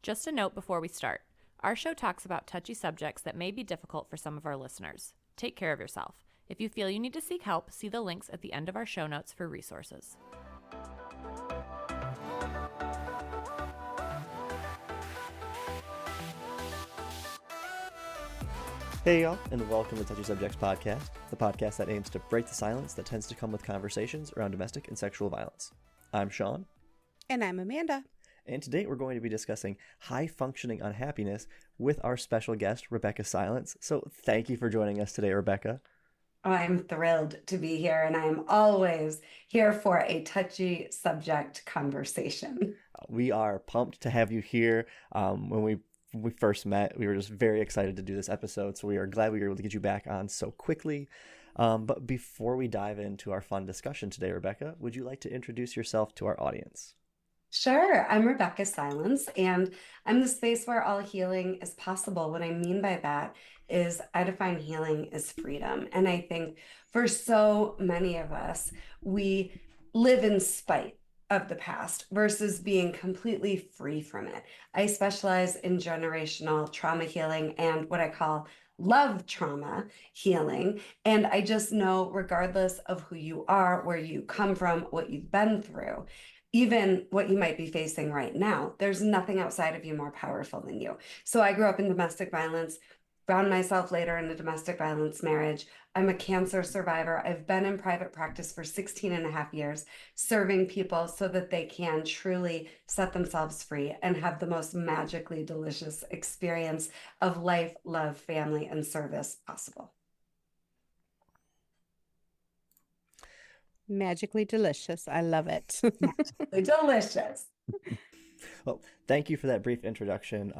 Just a note before we start. Our show talks about touchy subjects that may be difficult for some of our listeners. Take care of yourself. If you feel you need to seek help, see the links at the end of our show notes for resources. Hey y'all, and welcome to Touchy Subjects Podcast, the podcast that aims to break the silence that tends to come with conversations around domestic and sexual violence. I'm Sean. And I'm Amanda. And today we're going to be discussing high-functioning unhappiness with our special guest, Rebeccah Silence. So thank you for joining us today, Rebeccah. Oh, I'm thrilled to be here, and I'm always here for a touchy subject conversation. We are pumped to have you here. When we first met, we were just very excited to do this episode, so we are glad we were able to get you back on so quickly. But before we dive into our fun discussion today, Rebeccah, would you like to introduce yourself to our audience? Sure, I'm Rebeccah Silence, and I'm the space where all healing is possible. What I mean by that is I define healing as freedom. And I think for so many of us, we live in spite of the past versus being completely free from it. I specialize in generational trauma healing and what I call love trauma healing. And I just know, regardless of who you are, where you come from, what you've been through, even what you might be facing right now, there's nothing outside of you more powerful than you. So I grew up in domestic violence, found myself later in a domestic violence marriage. I'm a cancer survivor. I've been in private practice for 16 and a half years, serving people so that they can truly set themselves free and have the most magically delicious experience of life, love, family, and service possible. Magically delicious. I love it. Magically delicious. Well, thank you for that brief introduction.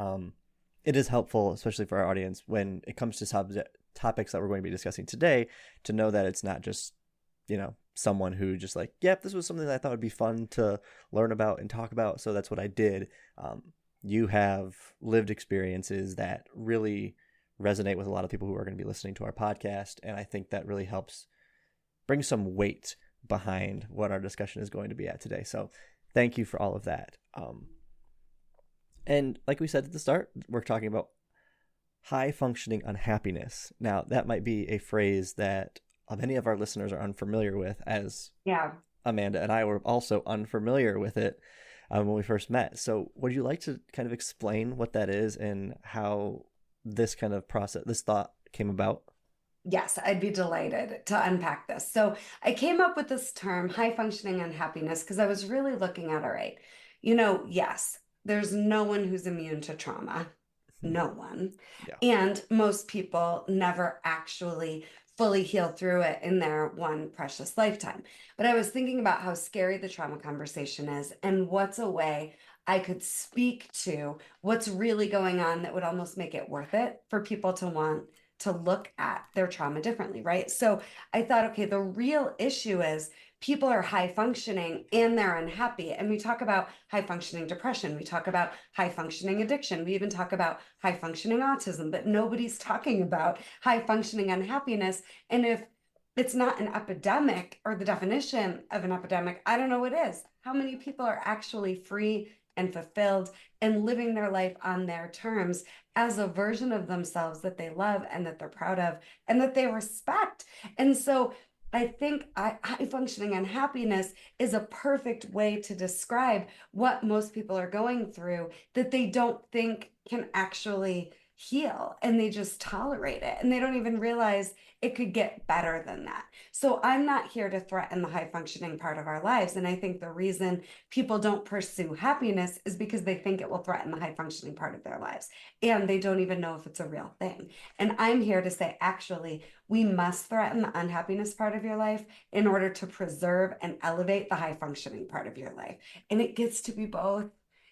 It is helpful, especially for our audience, when it comes to topics that we're going to be discussing today, to know that it's not just, someone who just like, yep, this was something that I thought would be fun to learn about and talk about, so that's what I did. You have lived experiences that really resonate with a lot of people who are going to be listening to our podcast, and I think that really helps bring some weight behind what our discussion is going to be at today. So thank you for all of that. And like we said at the start, we're talking about high functioning unhappiness. Now, that might be a phrase that many of our listeners are unfamiliar with, as Amanda and I were also unfamiliar with it when we first met. So would you like to kind of explain what that is and how this kind of process, this thought came about? Yes, I'd be delighted to unpack this. So I came up with this term, high functioning unhappiness, because I was really looking at, all right, yes, there's no one who's immune to trauma. No one. Yeah. And most people never actually fully heal through it in their one precious lifetime. But I was thinking about how scary the trauma conversation is and what's a way I could speak to what's really going on that would almost make it worth it for people to want to look at their trauma differently, right? So I thought, okay, the real issue is people are high functioning and they're unhappy. And we talk about high functioning depression. We talk about high functioning addiction. We even talk about high functioning autism, but nobody's talking about high functioning unhappiness. And if it's not an epidemic or the definition of an epidemic, I don't know what is. How many people are actually free and fulfilled and living their life on their terms as a version of themselves that they love and that they're proud of and that they respect? And so I think high functioning unhappiness is a perfect way to describe what most people are going through that they don't think can actually heal, and they just tolerate it and they don't even realize it could get better than that. So I'm not here to threaten the high functioning part of our lives. And I think the reason people don't pursue happiness is because they think it will threaten the high functioning part of their lives. And they don't even know if it's a real thing. And I'm here to say, actually, we must threaten the unhappiness part of your life in order to preserve and elevate the high functioning part of your life. And it gets to be both.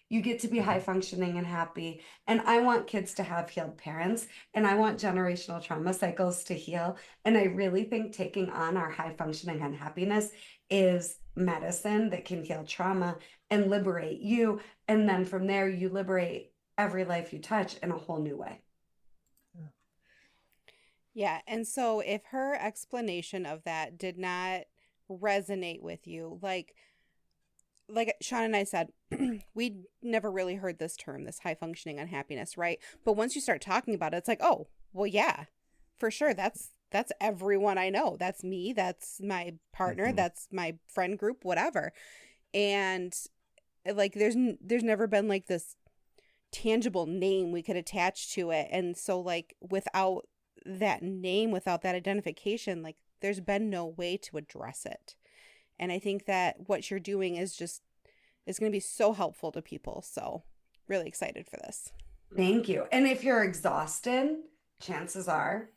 You get to be high functioning and happy. And I want kids to have healed parents, and I want generational trauma cycles to heal. And I really think taking on our high functioning unhappiness is medicine that can heal trauma and liberate you. And then from there, you liberate every life you touch in a whole new way. Yeah. And so if her explanation of that did not resonate with you, like, like Sean and I said, we never really heard this term, this high functioning unhappiness, right? But once you start talking about it, it's like, oh, well, yeah, for sure. That's everyone I know. That's me. That's my partner. Mhm. That's my friend group, whatever. And like, there's never been like this tangible name we could attach to it. And so like without that name, without that identification, like there's been no way to address it. And I think that what you're doing is going to be so helpful to people. So really excited for this. Thank you. And if you're exhausted, chances are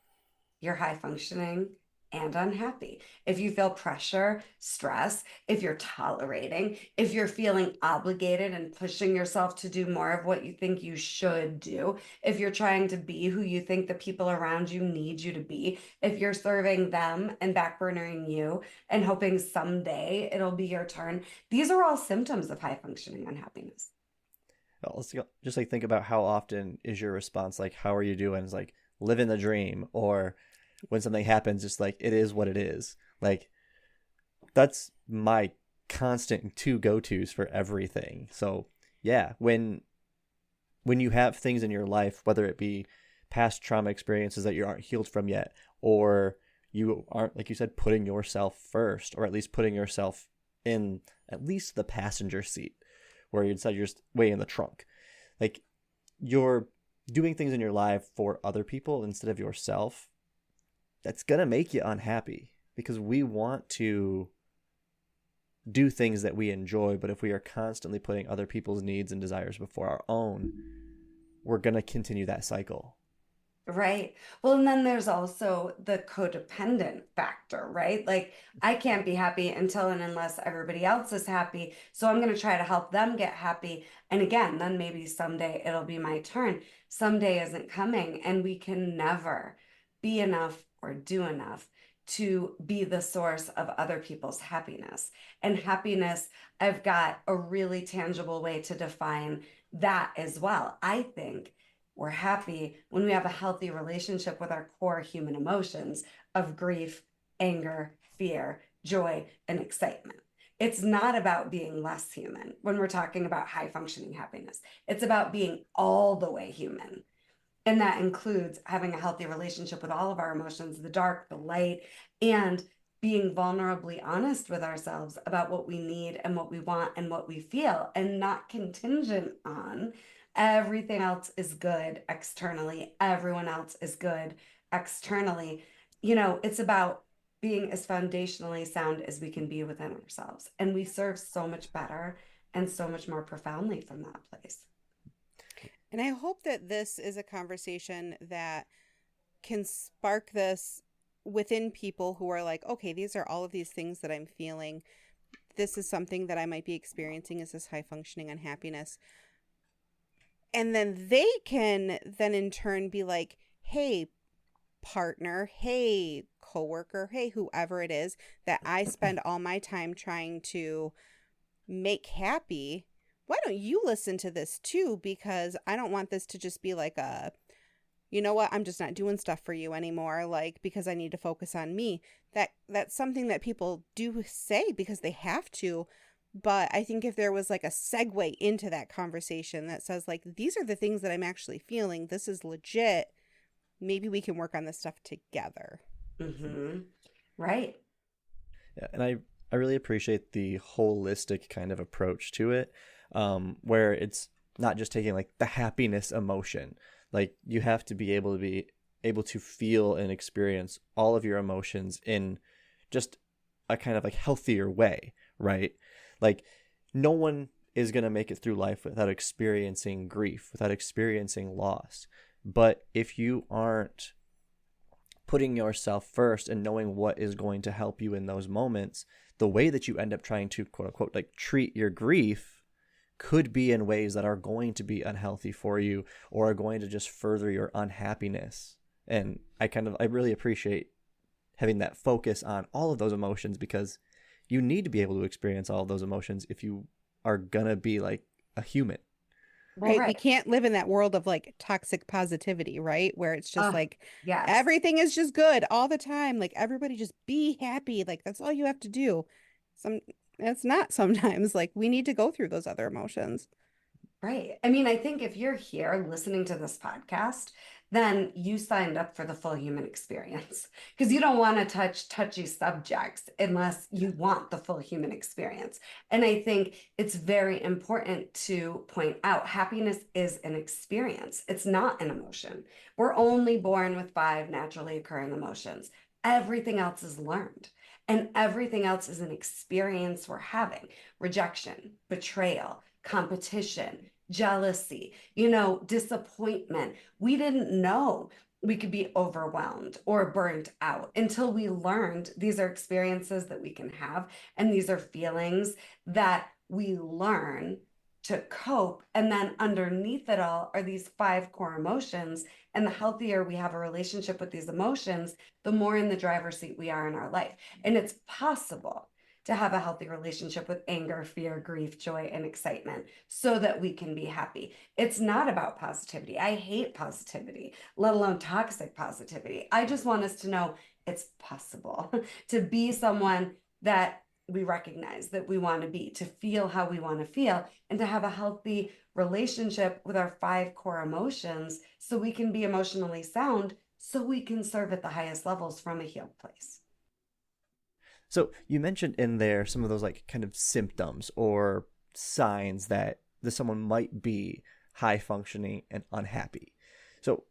you're high functioning and unhappy. If you feel pressure, stress, if you're tolerating, if you're feeling obligated and pushing yourself to do more of what you think you should do, if you're trying to be who you think the people around you need you to be, if you're serving them and backburnering you and hoping someday it'll be your turn, these are all symptoms of high functioning unhappiness. Well, let's go, just like think about how often is your response like, how are you doing? It's like living the dream, or when something happens, just like it is what it is. Like that's my constant two go-tos for everything. So yeah, when you have things in your life, whether it be past trauma experiences that you aren't healed from yet, or you aren't, like you said, putting yourself first, or at least putting yourself in at least the passenger seat, where you decide you're just way in the trunk. Like you're doing things in your life for other people instead of yourself. That's going to make you unhappy, because we want to do things that we enjoy. But if we are constantly putting other people's needs and desires before our own, we're going to continue that cycle. Right. Well, and then there's also the codependent factor, right? Like, I can't be happy until and unless everybody else is happy. So I'm going to try to help them get happy. And again, then maybe someday it'll be my turn. Someday isn't coming, and we can never be enough or do enough to be the source of other people's happiness. And happiness, I've got a really tangible way to define that as well. I think we're happy when we have a healthy relationship with our core human emotions of grief, anger, fear, joy, and excitement. It's not about being less human when we're talking about high functioning happiness. It's about being all the way human. And that includes having a healthy relationship with all of our emotions, the dark, the light, and being vulnerably honest with ourselves about what we need and what we want and what we feel, and not contingent on everything else is good externally, everyone else is good externally. It's about being as foundationally sound as we can be within ourselves. And we serve so much better and so much more profoundly from that place. And I hope that this is a conversation that can spark this within people who are like, okay, these are all of these things that I'm feeling. This is something that I might be experiencing, is this high functioning unhappiness. And then they can then in turn be like, hey, partner, hey, coworker, hey, whoever it is that I spend all my time trying to make happy, why don't you listen to this too? Because I don't want this to just be like a, you know what, I'm just not doing stuff for you anymore, like, because I need to focus on me. That's something that people do say because they have to. But I think if there was like a segue into that conversation that says like, these are the things that I'm actually feeling, this is legit, maybe we can work on this stuff together. Mm-hmm. Right. Yeah, and I really appreciate the holistic kind of approach to it, where it's not just taking like the happiness emotion. Like you have to be able to feel and experience all of your emotions in just a kind of like healthier way, right? Like no one is going to make it through life without experiencing grief, without experiencing loss. But if you aren't putting yourself first and knowing what is going to help you in those moments, the way that you end up trying to quote unquote like treat your grief could be in ways that are going to be unhealthy for you or are going to just further your unhappiness. And I really appreciate having that focus on all of those emotions, because you need to be able to experience all of those emotions if you are gonna be like a human. Right. Right. We can't live in that world of like toxic positivity, right? Where it's just like Yes. everything is just good all the time. Like everybody just be happy. Like that's all you have to do. It's not sometimes. Like, we need to go through those other emotions. Right. I mean, I think if you're here listening to this podcast, then you signed up for the full human experience because you don't want to touch touchy subjects unless you want the full human experience. And I think it's very important to point out happiness is an experience, it's not an emotion. We're only born with 5 naturally occurring emotions. Everything else is learned, and everything else is an experience we're having: rejection, betrayal, competition, jealousy, disappointment. We didn't know we could be overwhelmed or burnt out until we learned these are experiences that we can have, and these are feelings that we learn to cope. And then underneath it all are these 5 core emotions. And the healthier we have a relationship with these emotions, the more in the driver's seat we are in our life. And it's possible to have a healthy relationship with anger, fear, grief, joy, and excitement so that we can be happy. It's not about positivity. I hate positivity, let alone toxic positivity. I just want us to know it's possible to be someone that we recognize that we want to be, to feel how we want to feel, and to have a healthy relationship with our 5 core emotions so we can be emotionally sound, so we can serve at the highest levels from a healed place. So you mentioned in there some of those like kind of symptoms or signs that someone might be high functioning and unhappy. So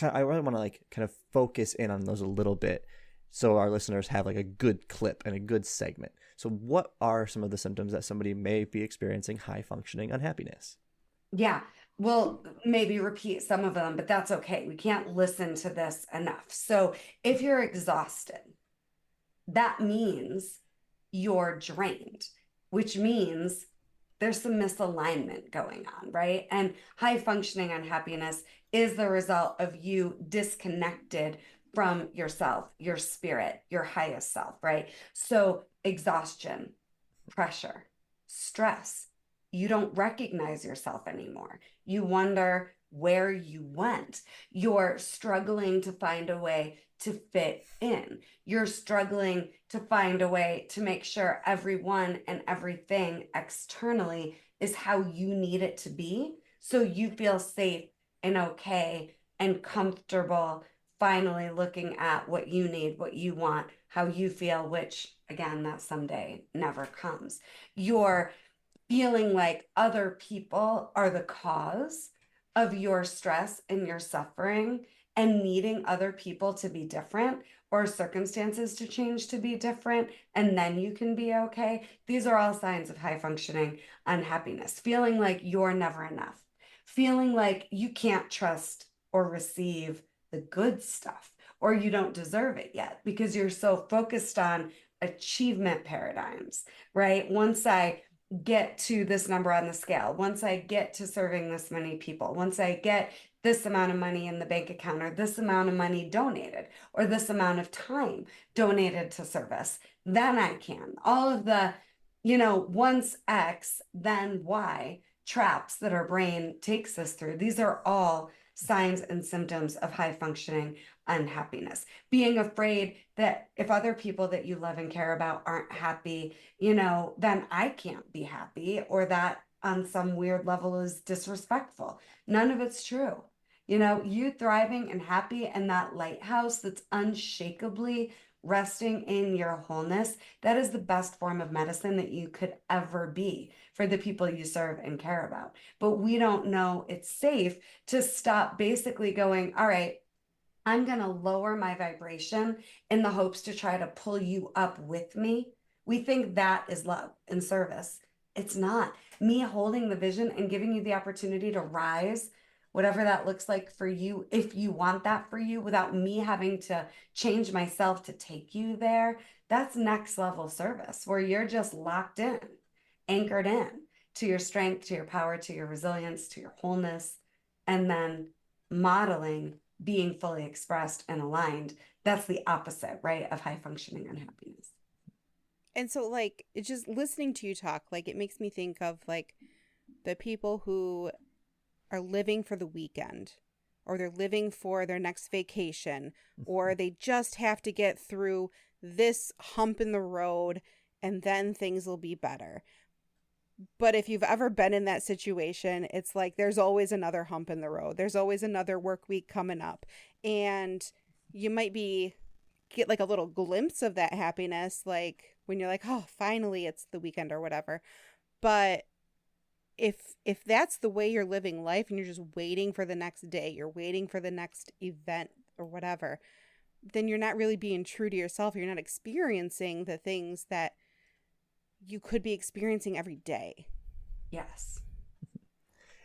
I really want to like kind of focus in on those a little bit so our listeners have like a good clip and a good segment. So what are some of the symptoms that somebody may be experiencing high functioning unhappiness? Yeah, we'll maybe repeat some of them, but that's okay. We can't listen to this enough. So if you're exhausted, that means you're drained, which means there's some misalignment going on, right? And high functioning unhappiness is the result of you disconnected from yourself, your spirit, your highest self, right? So exhaustion, pressure, stress, you don't recognize yourself anymore. You wonder where you went. You're struggling to find a way to fit in. You're struggling to find a way to make sure everyone and everything externally is how you need it to be, so you feel safe and okay and comfortable finally looking at what you need, what you want, how you feel, which again, that someday never comes. You're feeling like other people are the cause of your stress and your suffering, and needing other people to be different or circumstances to change to be different, and then you can be okay. These are all signs of high functioning unhappiness. Feeling like you're never enough, feeling like you can't trust or receive the good stuff, or you don't deserve it yet because you're so focused on achievement paradigms, right? Once I get to this number on the scale, once I get to serving this many people, once I get this amount of money in the bank account, or this amount of money donated, or this amount of time donated to service, then I can. All of the, once X, then Y traps that our brain takes us through. These are all signs and symptoms of high functioning unhappiness. Being afraid that if other people that you love and care about aren't happy, then I can't be happy, or that on some weird level is disrespectful. None of it's true. You thriving and happy, and that lighthouse that's unshakably resting in your wholeness, that is the best form of medicine that you could ever be for the people you serve and care about. But we don't know it's safe to stop basically going, all right, I'm going to lower my vibration in the hopes to try to pull you up with me. We think that is love and service. It's not. Me holding the vision and giving you the opportunity to rise, whatever that looks like for you, if you want that for you, without me having to change myself to take you there, that's next level service, where you're just locked in, anchored in to your strength, to your power, to your resilience, to your wholeness, and then modeling being fully expressed and aligned. That's the opposite, right, of high functioning unhappiness. And so, like, it's just listening to you talk, like, it makes me think of, like, the people who are living for the weekend, or they're living for their next vacation, or they just have to get through this hump in the road, and then things will be better. But if you've ever been in that situation, it's like there's always another hump in the road. There's always another work week coming up. And you might be get like a little glimpse of that happiness, like when you're like, oh, finally it's the weekend or whatever. But if that's the way you're living life and you're just waiting for the next day, you're waiting for the next event or whatever, then you're not really being true to yourself. You're not experiencing the things that you could be experiencing every day. Yes.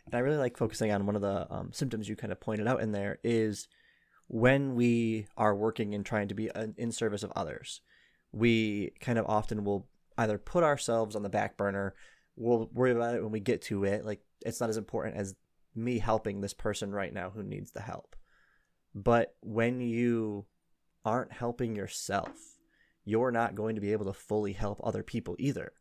And I really like focusing on one of the symptoms you kind of pointed out in there is when we are working and trying to be in service of others, we kind of often will either put ourselves on the back burner. We'll worry about it when we get to it. Like, it's not as important as me helping this person right now who needs the help. But when you aren't helping yourself, you're not going to be able to fully help other people either,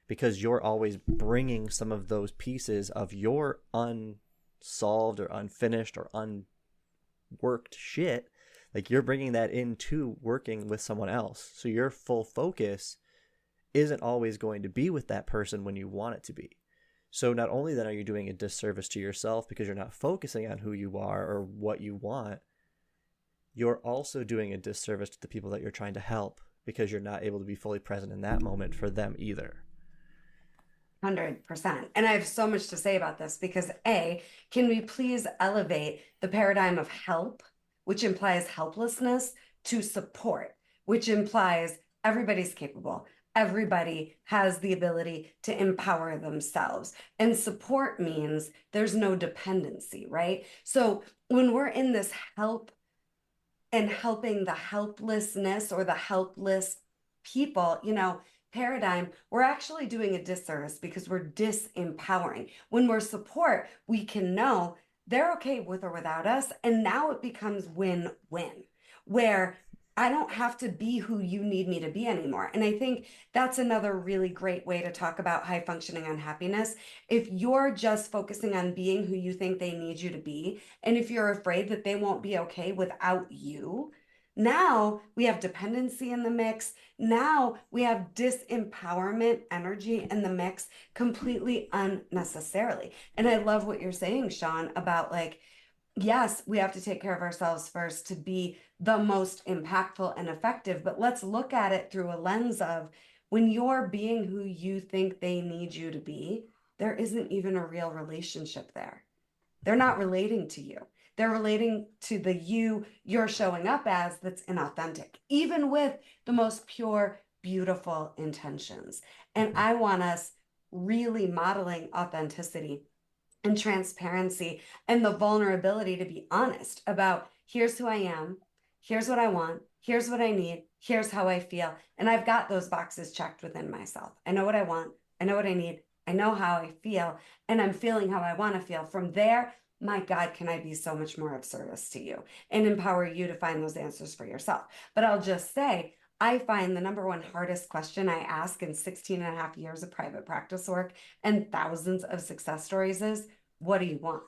because you're always bringing some of those pieces of your unsolved or unfinished or unworked shit. Like, you're bringing that into working with someone else. So your full focus isn't always going to be with that person when you want it to be. So not only then are you doing a disservice to yourself because you're not focusing on who you are or what you want, you're also doing a disservice to the people that you're trying to help because you're not able to be fully present in that moment for them either. 100%. And I have so much to say about this because can we please elevate the paradigm of help, which implies helplessness, to support, which implies everybody's capable. Everybody has the ability to empower themselves. And support means there's no dependency, right? So when we're in this help and helping the helplessness or the helpless people, paradigm, we're actually doing a disservice because we're disempowering. When we're support, we can know they're okay with or without us. And now it becomes win-win, where I don't have to be who you need me to be anymore. And I think that's another really great way to talk about high functioning unhappiness. If you're just focusing on being who you think they need you to be, and if you're afraid that they won't be okay without you, now we have dependency in the mix. Now we have disempowerment energy in the mix completely unnecessarily. And I love what you're saying, Sean, about like, yes, we have to take care of ourselves first to be the most impactful and effective, but let's look at it through a lens of when you're being who you think they need you to be, there isn't even a real relationship there. They're not relating to you. They're relating to the you're showing up as that's inauthentic, even with the most pure, beautiful intentions. And I want us really modeling authenticity and transparency and the vulnerability to be honest about here's who I am, here's what I want, here's what I need, here's how I feel. And I've got those boxes checked within myself. I know what I want, I know what I need, I know how I feel, and I'm feeling how I want to feel. From there, my God, can I be so much more of service to you and empower you to find those answers for yourself. But I'll just say, I find the number one hardest question I ask in 16 and a half years of private practice work and thousands of success stories is, what do you want?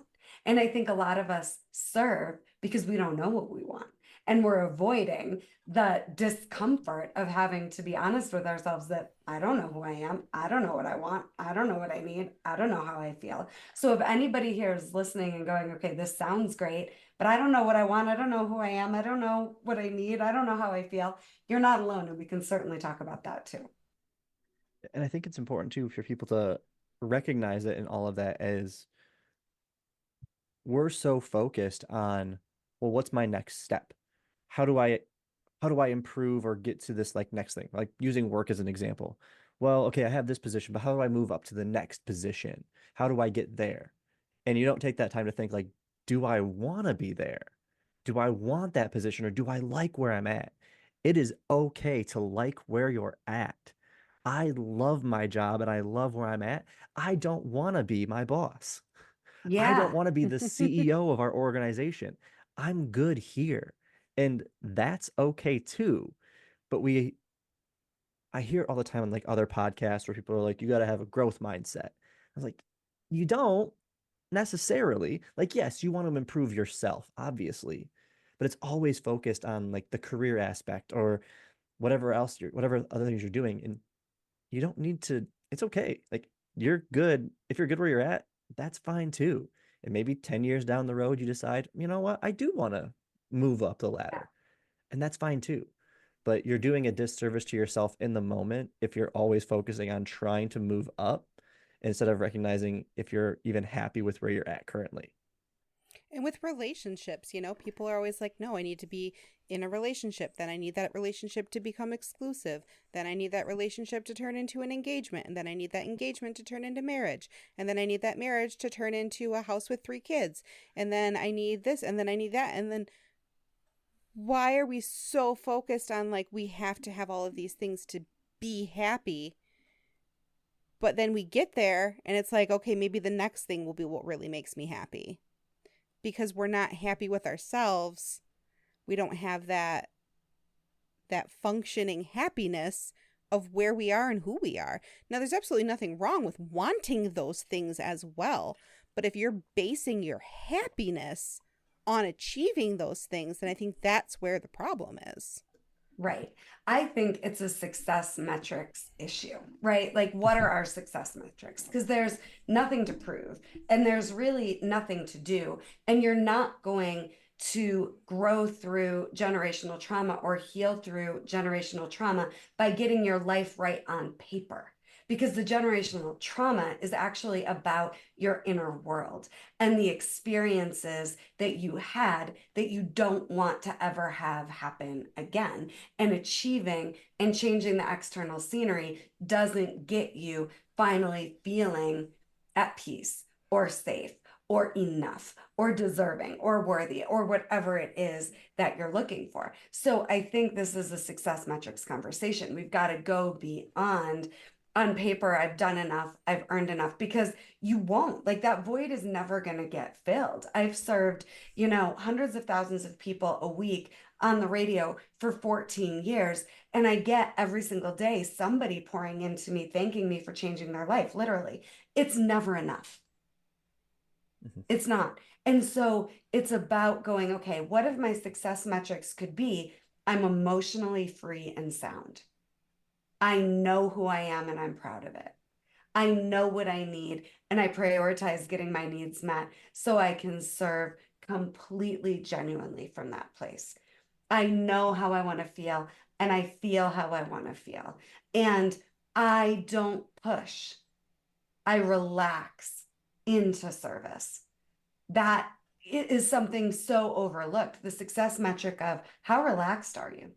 And I think a lot of us serve because we don't know what we want. And we're avoiding the discomfort of having to be honest with ourselves that I don't know who I am. I don't know what I want. I don't know what I need. I don't know how I feel. So if anybody here is listening and going, okay, this sounds great, but I don't know what I want. I don't know who I am. I don't know what I need. I don't know how I feel. You're not alone. And we can certainly talk about that too. And I think it's important too for people to recognize it in all of that as we're so focused on, well, what's my next step? How do I improve or get to this like next thing? Like using work as an example. Well, okay, I have this position, but how do I move up to the next position? How do I get there? And you don't take that time to think like, do I want to be there? Do I want that position or do I like where I'm at? It is okay to like where you're at. I love my job and I love where I'm at. I don't want to be my boss. I don't Yeah. want to be the CEO of our organization. I'm good here. And that's okay too. But I hear it all the time on like other podcasts where people are like, you got to have a growth mindset. I was like, you don't necessarily. Like, yes, you want to improve yourself, obviously, but it's always focused on like the career aspect or whatever other things you're doing. And you don't need to, it's okay. Like, you're good. If you're good where you're at, that's fine too. And maybe 10 years down the road, you decide, you know what, I do want to move up the ladder. And that's fine too. But you're doing a disservice to yourself in the moment if you're always focusing on trying to move up instead of recognizing if you're even happy with where you're at currently. And with relationships, people are always like, no, I need to be in a relationship. Then I need that relationship to become exclusive. Then I need that relationship to turn into an engagement. And then I need that engagement to turn into marriage. And then I need that marriage to turn into a house with 3 kids. And then I need this. And then I need that. And then why are we so focused on like, we have to have all of these things to be happy? But then we get there and it's like, okay, maybe the next thing will be what really makes me happy. Because we're not happy with ourselves, we don't have that functioning happiness of where we are and who we are. Now, there's absolutely nothing wrong with wanting those things as well. But if you're basing your happiness on achieving those things, then I think that's where the problem is. Right. I think it's a success metrics issue, right? Like, what are our success metrics? Because there's nothing to prove and there's really nothing to do. And you're not going to grow through generational trauma or heal through generational trauma by getting your life right on paper. Because the generational trauma is actually about your inner world and the experiences that you had that you don't want to ever have happen again. And achieving and changing the external scenery doesn't get you finally feeling at peace or safe or enough or deserving or worthy or whatever it is that you're looking for. So I think this is a success metrics conversation. We've got to go beyond on paper, I've done enough, I've earned enough, because you won't. Like, that void is never going to get filled. I've served, hundreds of thousands of people a week on the radio for 14 years. And I get every single day somebody pouring into me, thanking me for changing their life, literally. It's never enough. Mm-hmm. It's not. And so it's about going, okay, what if my success metrics could be? I'm emotionally free and sound. I know who I am and I'm proud of it. I know what I need and I prioritize getting my needs met so I can serve completely genuinely from that place. I know how I want to feel and I feel how I want to feel. And I don't push. I relax into service. That is something so overlooked. The success metric of how relaxed are you?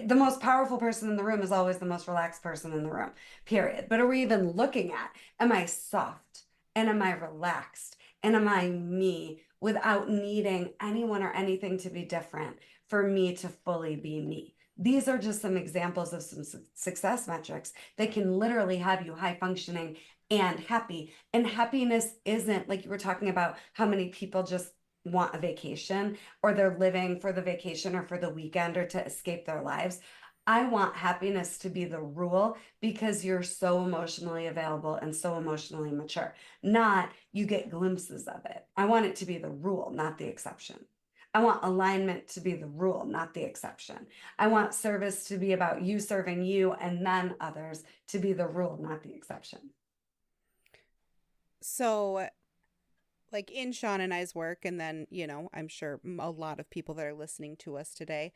The most powerful person in the room is always the most relaxed person in the room, period. But are we even looking at, am I soft and am I relaxed and am I me without needing anyone or anything to be different for me to fully be me? These are just some examples of some success metrics that can literally have you high functioning and happy. And happiness isn't like you were talking about how many people just want a vacation or they're living for the vacation or for the weekend or to escape their lives. I want happiness to be the rule because you're so emotionally available and so emotionally mature, not you get glimpses of it. I want it to be the rule, not the exception. I want alignment to be the rule, not the exception. I want service to be about you serving you and then others to be the rule, not the exception. So, like in Sean and I's work, and then, I'm sure a lot of people that are listening to us today,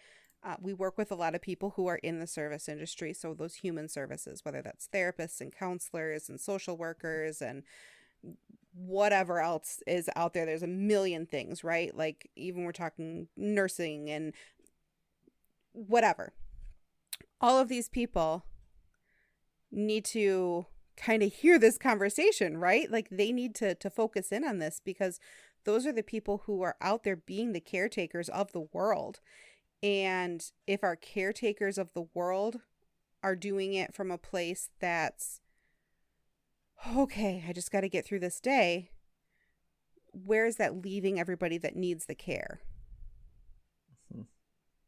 we work with a lot of people who are in the service industry. So those human services, whether that's therapists and counselors and social workers and whatever else is out there, there's a million things, right? Like even we're talking nursing and whatever. All of these people need to kind of hear this conversation, right? Like they need to focus in on this because those are the people who are out there being the caretakers of the world. And if our caretakers of the world are doing it from a place that's, okay, I just got to get through this day, where is that leaving everybody that needs the care?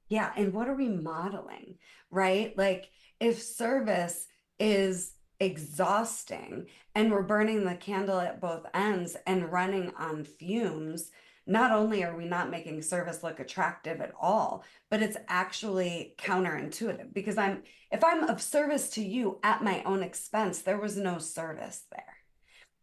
Yeah. And what are we modeling, right? Like if service is exhausting and we're burning the candle at both ends and running on fumes, not only are we not making service look attractive at all, but it's actually counterintuitive, because if I'm of service to you at my own expense, there was no service there.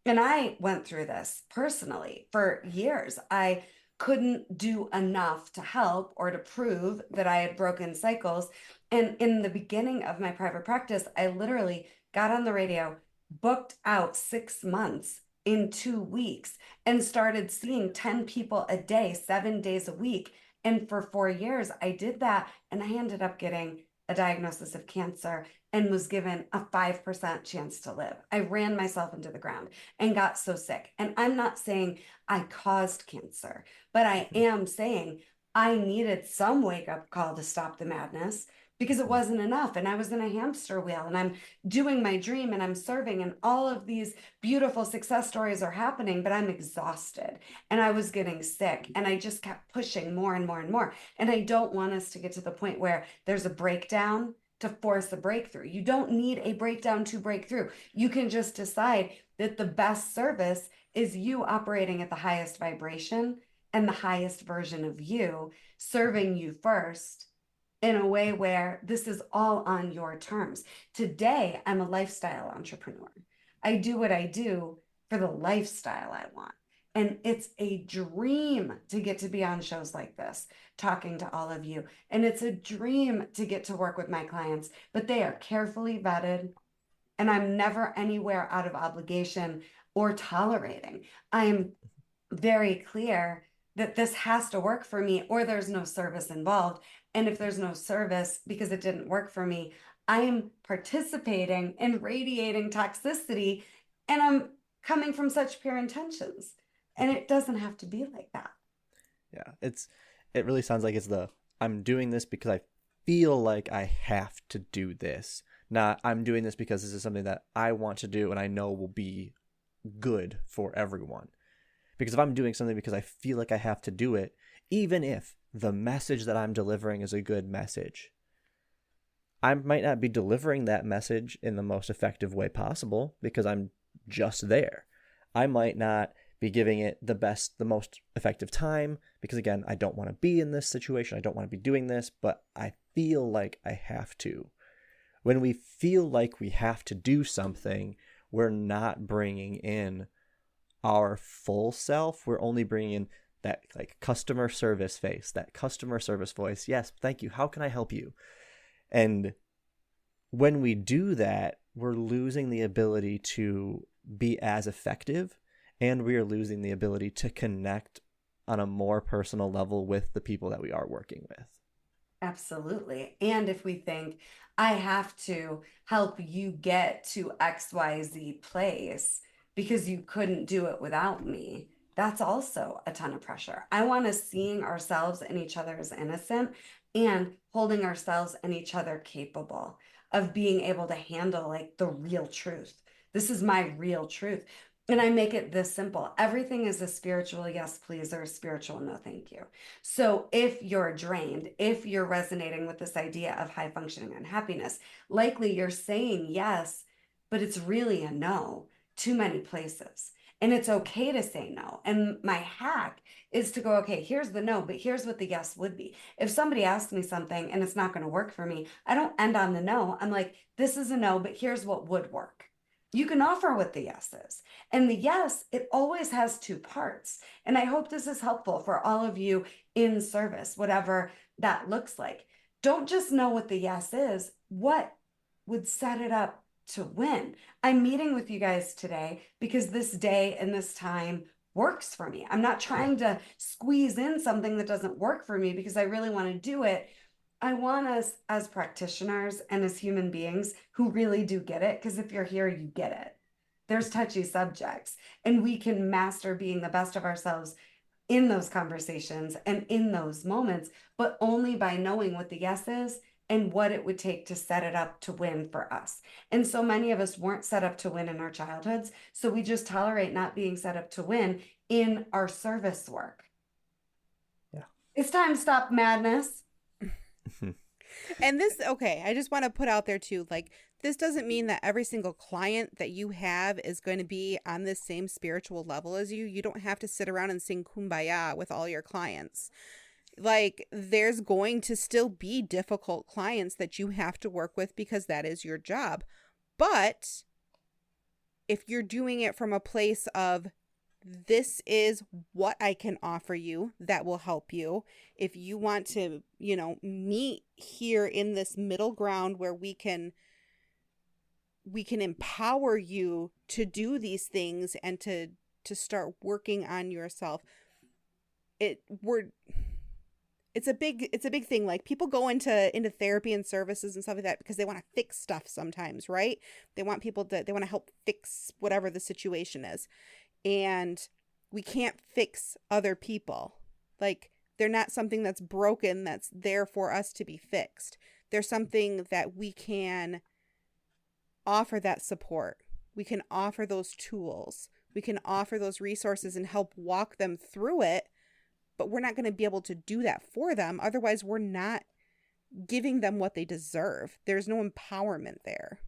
And I went through this personally for years. I couldn't do enough to help or to prove that I had broken cycles. And in the beginning of my private practice, I literally got on the radio, booked out 6 months in 2 weeks, and started seeing 10 people a day, 7 days a week. And for 4 years, I did that. And I ended up getting a diagnosis of cancer and was given a 5% chance to live. I ran myself into the ground and got so sick. And I'm not saying I caused cancer, but I am saying I needed some wake up call to stop the madness, because it wasn't enough. And I was in a hamster wheel, and I'm doing my dream, and I'm serving, and all of these beautiful success stories are happening, but I'm exhausted and I was getting sick, and I just kept pushing more and more and more. And I don't want us to get to the point where there's a breakdown to force a breakthrough. You don't need a breakdown to break through. You can just decide that the best service is you operating at the highest vibration and the highest version of you, serving you first in a way where this is all on your terms. Today, I'm a lifestyle entrepreneur. I do what I do for the lifestyle I want. And it's a dream to get to be on shows like this, talking to all of you. And it's a dream to get to work with my clients, but they are carefully vetted. And I'm never anywhere out of obligation or tolerating. I am very clear that this has to work for me, or there's no service involved. And if there's no service because it didn't work for me, I am participating in radiating toxicity, and I'm coming from such pure intentions. And it doesn't have to be like that. Yeah, it really sounds like I'm doing this because I feel like I have to do this. Not I'm doing this because this is something that I want to do and I know will be good for everyone. Because if I'm doing something because I feel like I have to do it, even if the message that I'm delivering is a good message, I might not be delivering that message in the most effective way possible because I'm just there. I might not be giving it the most effective time because, again, I don't want to be in this situation. I don't want to be doing this, but I feel like I have to. When we feel like we have to do something, we're not bringing in our full self. We're only bringing in that like customer service face, that customer service voice. Yes, thank you. How can I help you? And when we do that, we're losing the ability to be as effective, and we are losing the ability to connect on a more personal level with the people that we are working with. Absolutely. And if we think, I have to help you get to XYZ place because you couldn't do it without me, that's also a ton of pressure. I want us seeing ourselves and each other as innocent and holding ourselves and each other capable of being able to handle like the real truth. This is my real truth. And I make it this simple. Everything is a spiritual yes, please, or a spiritual no, thank you. So if you're drained, if you're resonating with this idea of high functioning unhappiness, likely you're saying yes, but it's really a no too many places. And it's okay to say no. And my hack is to go, okay, here's the no, but here's what the yes would be. If somebody asks me something and it's not going to work for me, I don't end on the no. I'm like, this is a no, but here's what would work. You can offer what the yes is. And the yes, it always has two parts. And I hope this is helpful for all of you in service, whatever that looks like. Don't just know what the yes is. What would set it up to win? I'm meeting with you guys today because this day and this time works for me. I'm not trying to squeeze in something that doesn't work for me because I really want to do it. I want us as practitioners and as human beings who really do get it, because if you're here, you get it. There's touchy subjects, and we can master being the best of ourselves in those conversations and in those moments, but only by knowing what the yes is and what it would take to set it up to win for us. And so many of us weren't set up to win in our childhoods, so we just tolerate not being set up to win in our service work. Yeah. It's time to stop madness. And this, okay, I just want to put out there too, like, this doesn't mean that every single client that you have is going to be on this same spiritual level as you. You don't have to sit around and sing kumbaya with all your clients. Like, there's going to still be difficult clients that you have to work with because that is your job. But if you're doing it from a place of, this is what I can offer you that will help you. If you want to, meet here in this middle ground where we can empower you to do these things and to start working on yourself. It's a big thing. Like, people go into therapy and services and stuff like that because they want to fix stuff sometimes, right? They want to help fix whatever the situation is. And we can't fix other people. Like, they're not something that's broken that's there for us to be fixed. They're something that we can offer that support. We can offer those tools. We can offer those resources and help walk them through it. But we're not going to be able to do that for them. Otherwise, we're not giving them what they deserve. There's no empowerment there.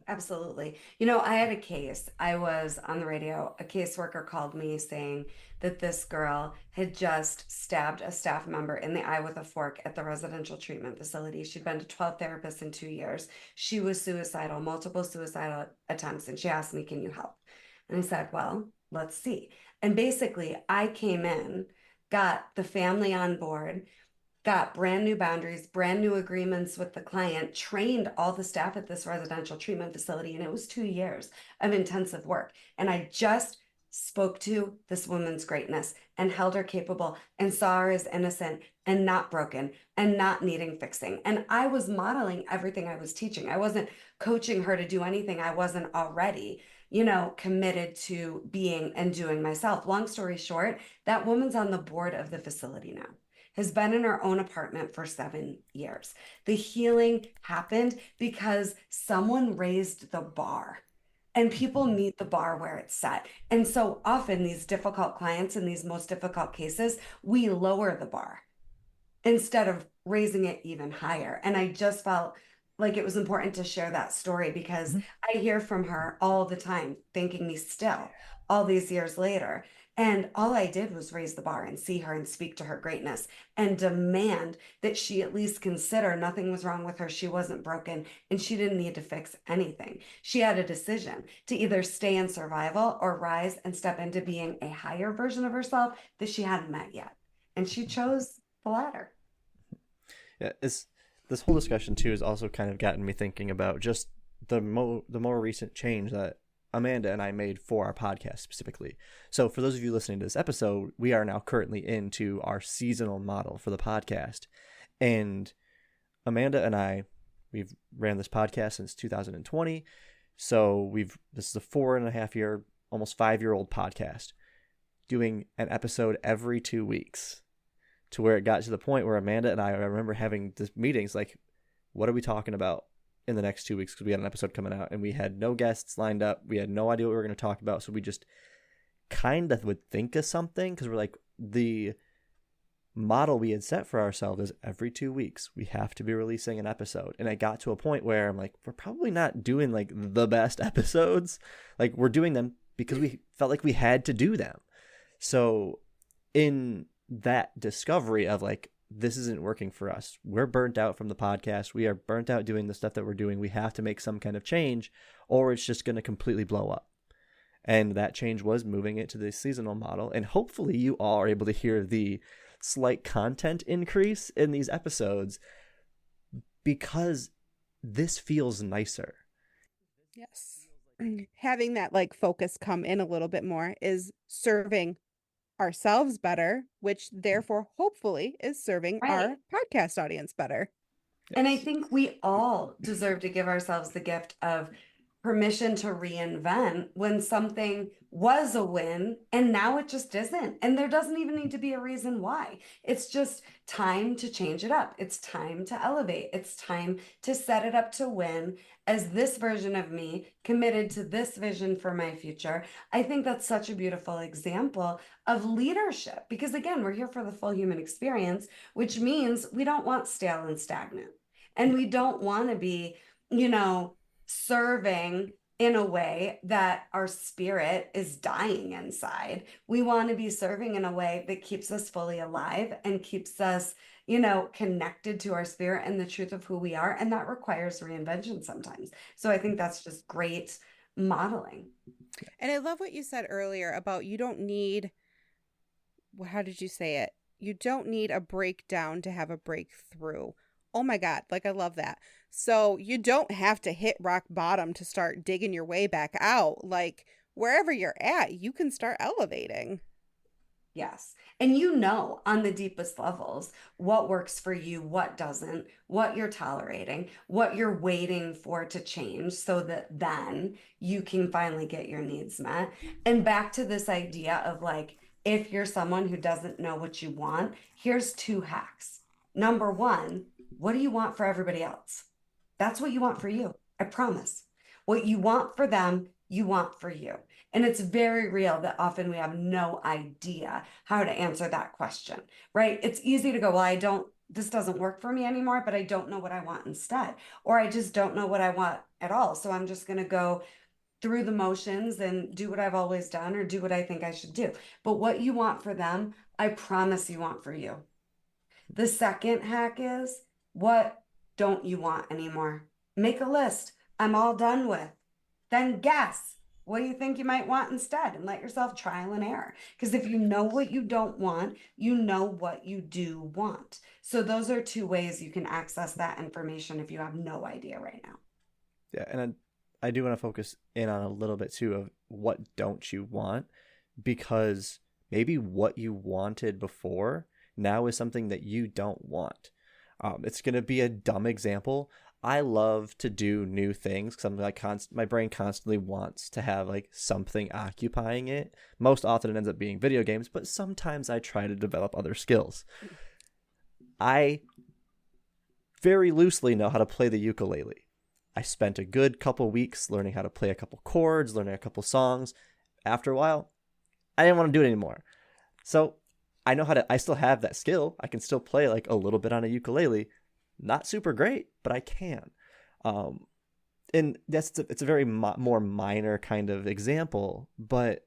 Absolutely. I had a case. I was on the radio. A caseworker called me saying that this girl had just stabbed a staff member in the eye with a fork at the residential treatment facility. She'd been to 12 therapists in 2 years. She was suicidal, multiple suicidal attempts. And she asked me, can you help? And I said, well, let's see. And basically, I came in, got the family on board, got brand new boundaries, brand new agreements with the client, trained all the staff at this residential treatment facility. And it was 2 years of intensive work. And I just spoke to this woman's greatness and held her capable and saw her as innocent and not broken and not needing fixing. And I was modeling everything I was teaching. I wasn't coaching her to do anything I wasn't already, committed to being and doing myself. Long story short, that woman's on the board of the facility now, has been in her own apartment for 7 years. The healing happened because someone raised the bar, and people meet the bar where it's set. And so often these difficult clients in these most difficult cases, we lower the bar instead of raising it even higher. And I just felt like it was important to share that story because I hear from her all the time, thanking me still all these years later. And all I did was raise the bar and see her and speak to her greatness and demand that she at least consider nothing was wrong with her. She wasn't broken and she didn't need to fix anything. She had a decision to either stay in survival or rise and step into being a higher version of herself that she hadn't met yet. And she chose the latter. Yeah, this whole discussion too has also kind of gotten me thinking about just the more recent change that Amanda and I made for our podcast specifically. So for those of you listening to this episode, we are now currently into our seasonal model for the podcast. And Amanda and I, we've ran this podcast since 2020. So this is a 4.5 year, almost 5-year-old podcast, doing an episode every 2 weeks, to where it got to the point where Amanda and I remember having this meetings like, what are we talking about in the next 2 weeks? Because we had an episode coming out and we had no guests lined up. We had no idea what we were going to talk about. So we just kind of would think of something, because we're like, the model we had set for ourselves is every 2 weeks we have to be releasing an episode. And it got to a point where I'm like, we're probably not doing like the best episodes. Like, we're doing them because we felt like we had to do them. So in that discovery of like, this isn't working for us, we're burnt out from the podcast, we are burnt out doing the stuff that we're doing, we have to make some kind of change or it's just going to completely blow up. And that change was moving it to the seasonal model. And hopefully you all are able to hear the slight content increase in these episodes, because this feels nicer. Yes. Having that like focus come in a little bit more is serving ourselves better, which therefore hopefully is serving our podcast audience better. And I think we all deserve to give ourselves the gift of permission to reinvent when something was a win and now it just isn't. And there doesn't even need to be a reason why. It's just time to change it up. It's time to elevate. It's time to set it up to win as this version of me committed to this vision for my future. I think that's such a beautiful example of leadership, because again, we're here for the full human experience, which means we don't want stale and stagnant. And we don't want to be, serving in a way that our spirit is dying inside. We want to be serving in a way that keeps us fully alive and keeps us, connected to our spirit and the truth of who we are. And that requires reinvention sometimes. So I think that's just great modeling. And I love what you said earlier about you don't need, how did you say it? You don't need a breakdown to have a breakthrough. Oh my God, like I love that. So you don't have to hit rock bottom to start digging your way back out. Like wherever you're at, you can start elevating. Yes. And on the deepest levels, what works for you, what doesn't, what you're tolerating, what you're waiting for to change so that then you can finally get your needs met. And back to this idea of like, if you're someone who doesn't know what you want, here's 2 hacks. Number 1, what do you want for everybody else? That's what you want for you. I promise. What you want for them, you want for you. And it's very real that often we have no idea how to answer that question, right? It's easy to go, well, this doesn't work for me anymore, but I don't know what I want instead. Or I just don't know what I want at all. So I'm just going to go through the motions and do what I've always done or do what I think I should do. But what you want for them, I promise you want for you. The second hack is, what don't you want anymore? Make a list. I'm all done with. Then guess. What do you think you might want instead? And let yourself trial and error. Because if you know what you don't want, you know what you do want. So those are 2 ways you can access that information if you have no idea right now. Yeah, and I do want to focus in on a little bit too of what don't you want, because maybe what you wanted before now is something that you don't want. It's going to be a dumb example. I love to do new things because I'm like my brain constantly wants to have like something occupying it. Most often it ends up being video games, but sometimes I try to develop other skills. I very loosely know how to play the ukulele. I spent a good couple weeks learning how to play a couple chords, learning a couple songs. After a while, I didn't want to do it anymore. So I know I still have that skill. I can still play like a little bit on a ukulele. Not super great, but I can. And it's a very more minor kind of example. But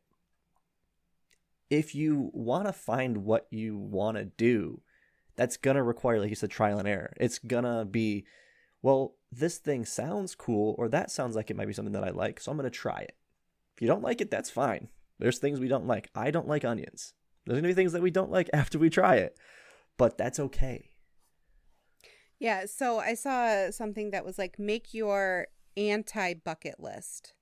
if you want to find what you want to do, that's going to require, like you said, trial and error. It's going to be, well, this thing sounds cool, or that sounds like it might be something that I like, so I'm going to try it. If you don't like it, that's fine. There's things we don't like. I don't like onions. There's going to be things that we don't like after we try it, but that's okay. Yeah, so I saw something that was like, make your anti-bucket list.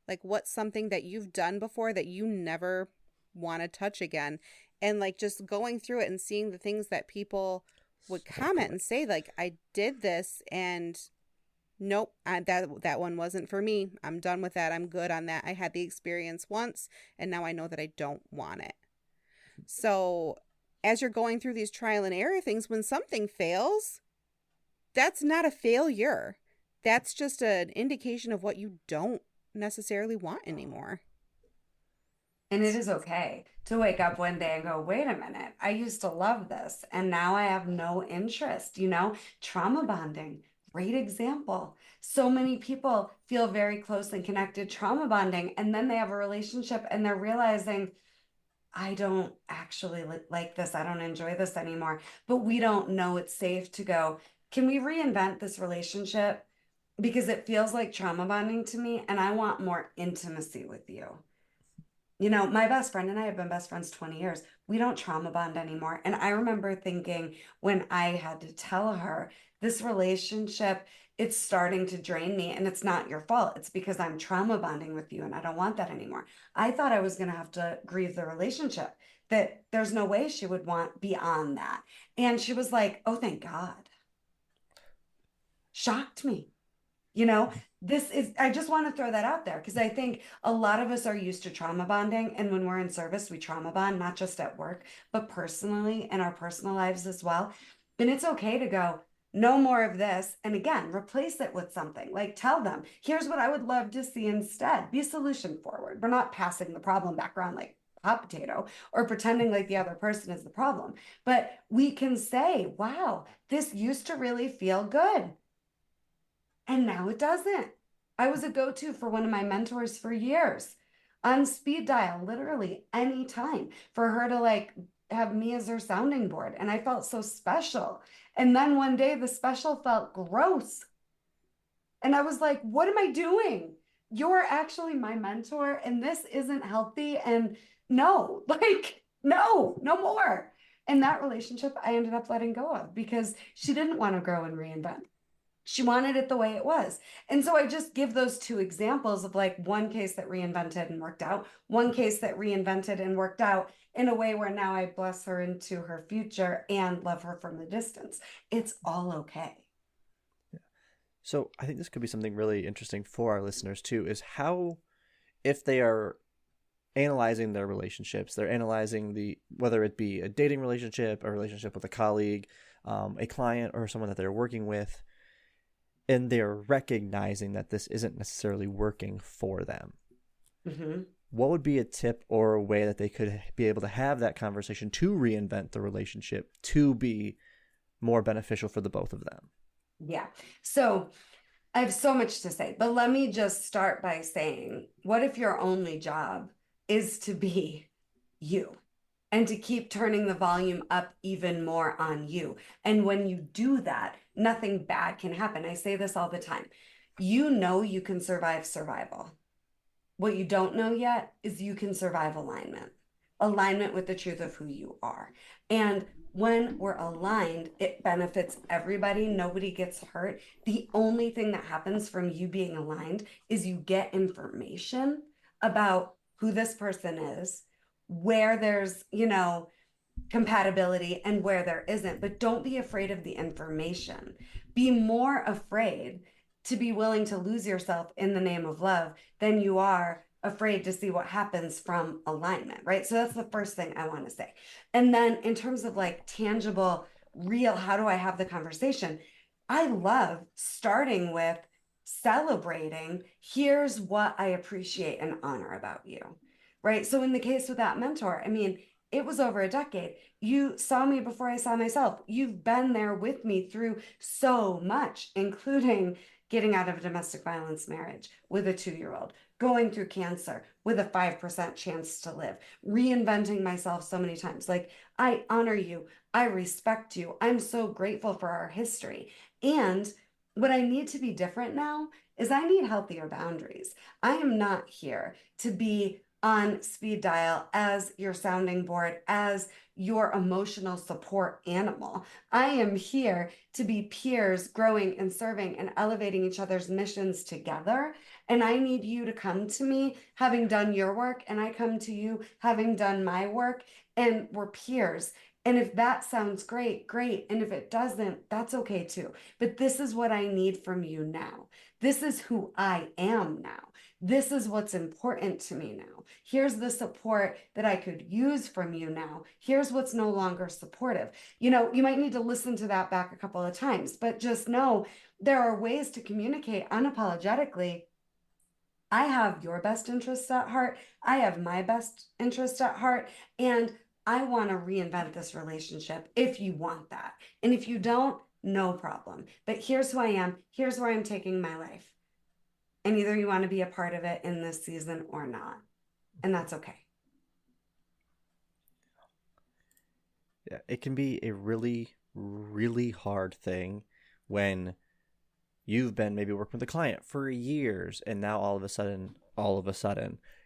Like, what's something that you've done before that you never want to touch again? And like just going through it and seeing the things that people would comment and say, like, I did this and nope, that one wasn't for me. I'm done with that. I'm good on that. I had the experience once and now I know that I don't want it. So as you're going through these trial and error things, when something fails, that's not a failure. That's just an indication of what you don't necessarily want anymore. And it is okay to wake up one day and go, wait a minute, I used to love this and now I have no interest. Trauma bonding, great example. So many people feel very close and connected trauma bonding, and then they have a relationship and they're realizing, I don't actually like this. I don't enjoy this anymore. But we don't know it's safe to go, can we reinvent this relationship? Because it feels like trauma bonding to me and I want more intimacy with you. My best friend and I have been best friends 20 years. We don't trauma bond anymore. And I remember thinking when I had to tell her, this relationship, it's starting to drain me and it's not your fault. It's because I'm trauma bonding with you and I don't want that anymore. I thought I was going to have to grieve the relationship, that there's no way she would want beyond that. And she was like, oh, thank God. Shocked me. I just want to throw that out there because I think a lot of us are used to trauma bonding. And when we're in service, we trauma bond, not just at work, but personally in our personal lives as well. And it's okay to go, no more of this. And again, replace it with something. Like, tell them, here's what I would love to see instead. Be solution forward. We're not passing the problem back around like hot potato or pretending like the other person is the problem. But we can say, wow, this used to really feel good. And now it doesn't. I was a go-to for one of my mentors for years, on speed dial, literally any time, for her to like have me as her sounding board. And I felt so special. And then one day the special felt gross. And I was like, what am I doing? You're actually my mentor, and this isn't healthy. And no, like, no, no more. And that relationship I ended up letting go of because she didn't want to grow and reinvent. She wanted it the way it was. And so I just give those two examples of like one case that reinvented and worked out, one case that reinvented and worked out in a way where now I bless her into her future and love her from the distance. It's all okay. So I think this could be something really interesting for our listeners too, is how, if they are analyzing their relationships, they're analyzing whether it be a dating relationship, a relationship with a colleague, a client, or someone that they're working with, and they're recognizing that this isn't necessarily working for them. Mm-hmm. What would be a tip or a way that they could be able to have that conversation to reinvent the relationship to be more beneficial for the both of them? Yeah. So I have so much to say, but let me just start by saying, what if your only job is to be you and to keep turning the volume up even more on you? And when you do that, nothing bad can happen. I say this all the time. You know you can survive survival. What you don't know yet is you can survive alignment with the truth of who you are. And when we're aligned, it benefits everybody. Nobody gets hurt. The only thing that happens from you being aligned is you get information about who this person is, where there's, compatibility and where there isn't. But don't be afraid of the information. Be more afraid to be willing to lose yourself in the name of love than you are afraid to see what happens from alignment, right? So that's the first thing I want to say. And then in terms of like tangible, real, how do I have the conversation? I love starting with celebrating, here's what I appreciate and honor about you, right? So in the case with that mentor, I mean, it was over a decade. You saw me before I saw myself. You've been there with me through so much, including getting out of a domestic violence marriage with a 2-year-old, going through cancer with a 5% chance to live, reinventing myself so many times. Like, I honor you. I respect you. I'm so grateful for our history. And what I need to be different now is I need healthier boundaries. I am not here to be on speed dial as your sounding board, as your emotional support animal. I am here to be peers growing and serving and elevating each other's missions together. And I need you to come to me having done your work, and I come to you having done my work, and we're peers. And if that sounds great, great. And if it doesn't, that's okay too. But this is what I need from you now. This is who I am now. This is what's important to me now. Here's the support that I could use from you now. Here's what's no longer supportive. You might need to listen to that back a couple of times, but just know there are ways to communicate unapologetically. I have your best interests at heart. I have my best interest at heart. And I want to reinvent this relationship if you want that. And if you don't, no problem. But here's who I am. Here's where I'm taking my life. And either you want to be a part of it in this season or not. And that's okay. Yeah, it can be a really, really hard thing when you've been maybe working with a client for years, and now all of a sudden,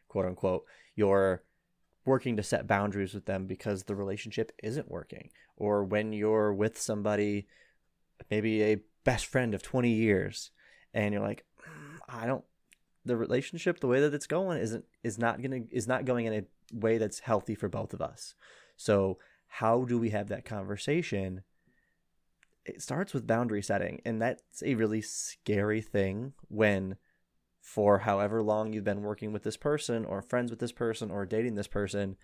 quote unquote, you're working to set boundaries with them because the relationship isn't working. Or when you're with somebody, maybe a best friend of 20 years, and you're like, the relationship, the way that it's going is not going in a way that's healthy for both of us. So how do we have that conversation? It starts with boundary setting, and that's a really scary thing when, for however long you've been working with this person or friends with this person or dating this person,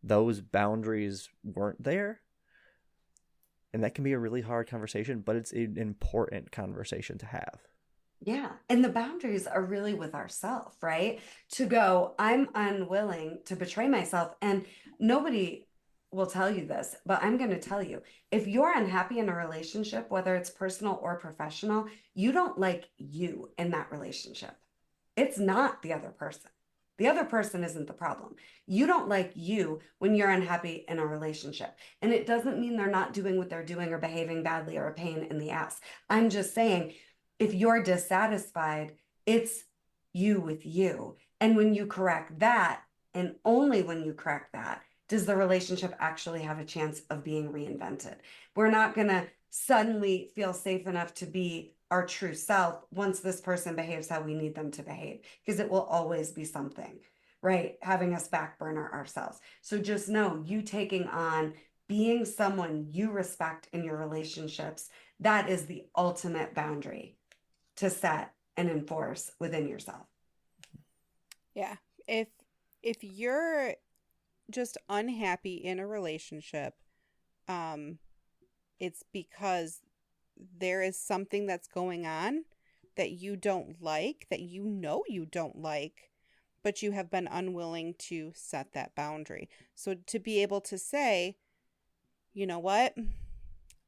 those boundaries weren't there. And that can be a really hard conversation, but it's an important conversation to have. Yeah. And the boundaries are really with ourselves, right? To go, I'm unwilling to betray myself. And nobody will tell you this, but I'm going to tell you, if you're unhappy in a relationship, whether it's personal or professional, you don't like you in that relationship. It's not the other person. The other person isn't the problem. You don't like you when you're unhappy in a relationship. And it doesn't mean they're not doing what they're doing or behaving badly or a pain in the ass. I'm just saying, if you're dissatisfied, it's you with you. And when you correct that, and only when you correct that, does the relationship actually have a chance of being reinvented. We're not going to suddenly feel safe enough to be our true self once this person behaves how we need them to behave, because it will always be something, right? Having us back burner ourselves. So just know, you taking on being someone you respect in your relationships, that is the ultimate boundary to set and enforce within yourself. Yeah. If you're just unhappy in a relationship, it's because there is something that's going on that you don't like, that you don't like, but you have been unwilling to set that boundary. So to be able to say, you know what?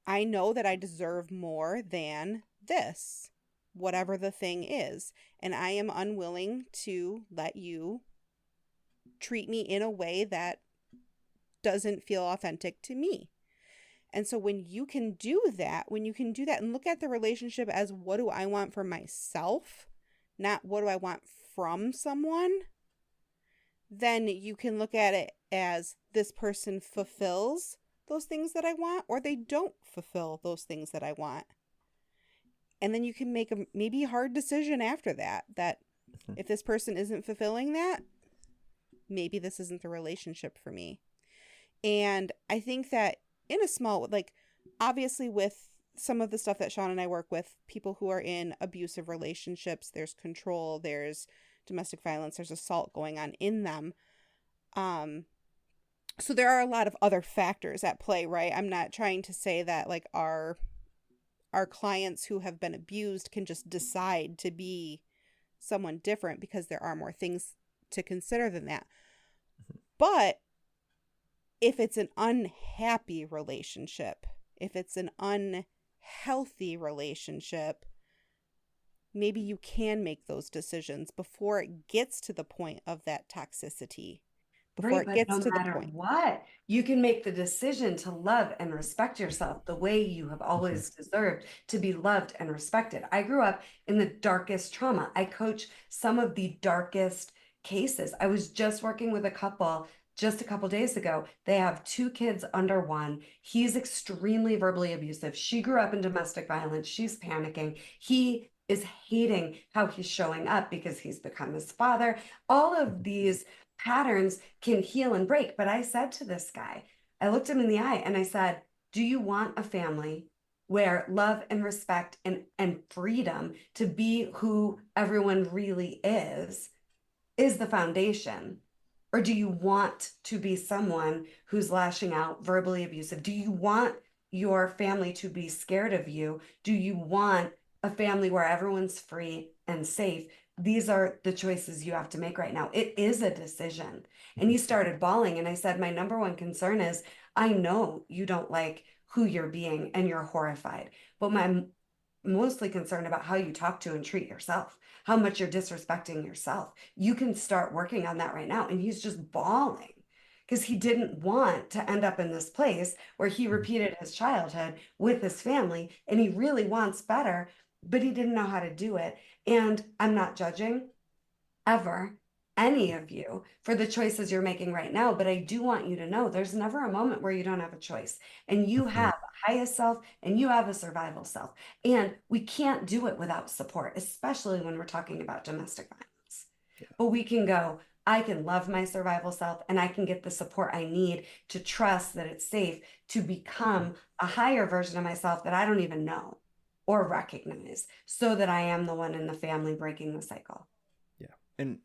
I know that I deserve more than this, whatever the thing is, and I am unwilling to let you treat me in a way that doesn't feel authentic to me. And so when you can do that and look at the relationship as, what do I want for myself, not what do I want from someone, then you can look at it as, this person fulfills those things that I want, or they don't fulfill those things that I want. And then you can make a maybe hard decision after that if this person isn't fulfilling that, maybe this isn't the relationship for me. And I think that in a small, like, obviously with some of the stuff that Sean and I work with, people who are in abusive relationships, there's control, there's domestic violence, there's assault going on in them. So there are a lot of other factors at play, right? I'm not trying to say that like our clients who have been abused can just decide to be someone different, because there are more things to consider than that. But if it's an unhappy relationship, if it's an unhealthy relationship, maybe you can make those decisions before it gets to the point of that toxicity. Before it gets to the point. What, you can make the decision to love and respect yourself the way you have always deserved to be loved and respected. I grew up in the darkest trauma. I coach some of the darkest cases. I was just working with a couple just a couple days ago. They have 2 kids under 1. He's extremely verbally abusive. She grew up in domestic violence. She's panicking. He is hating how he's showing up because he's become his father. All of these patterns can heal and break. But I said to this guy, I looked him in the eye and I said, do you want a family where love and respect and freedom to be who everyone really is the foundation? Or do you want to be someone who's lashing out, verbally abusive? Do you want your family to be scared of you? Do you want a family where everyone's free and safe? These are the choices you have to make right now. It is a decision. And he started bawling. And I said, my number one concern is, I know you don't like who you're being and you're horrified, but I'm mostly concerned about how you talk to and treat yourself, how much you're disrespecting yourself. You can start working on that right now. And he's just bawling because he didn't want to end up in this place where he repeated his childhood with his family, and he really wants better, but he didn't know how to do it. And I'm not judging ever any of you for the choices you're making right now, but I do want you to know there's never a moment where you don't have a choice, and you have a highest self and you have a survival self, and we can't do it without support, especially when we're talking about domestic violence. But we can go, I can love my survival self and I can get the support I need to trust that it's safe to become a higher version of myself that I don't even know or recognize, so that I am the one in the family breaking the cycle. Yeah. And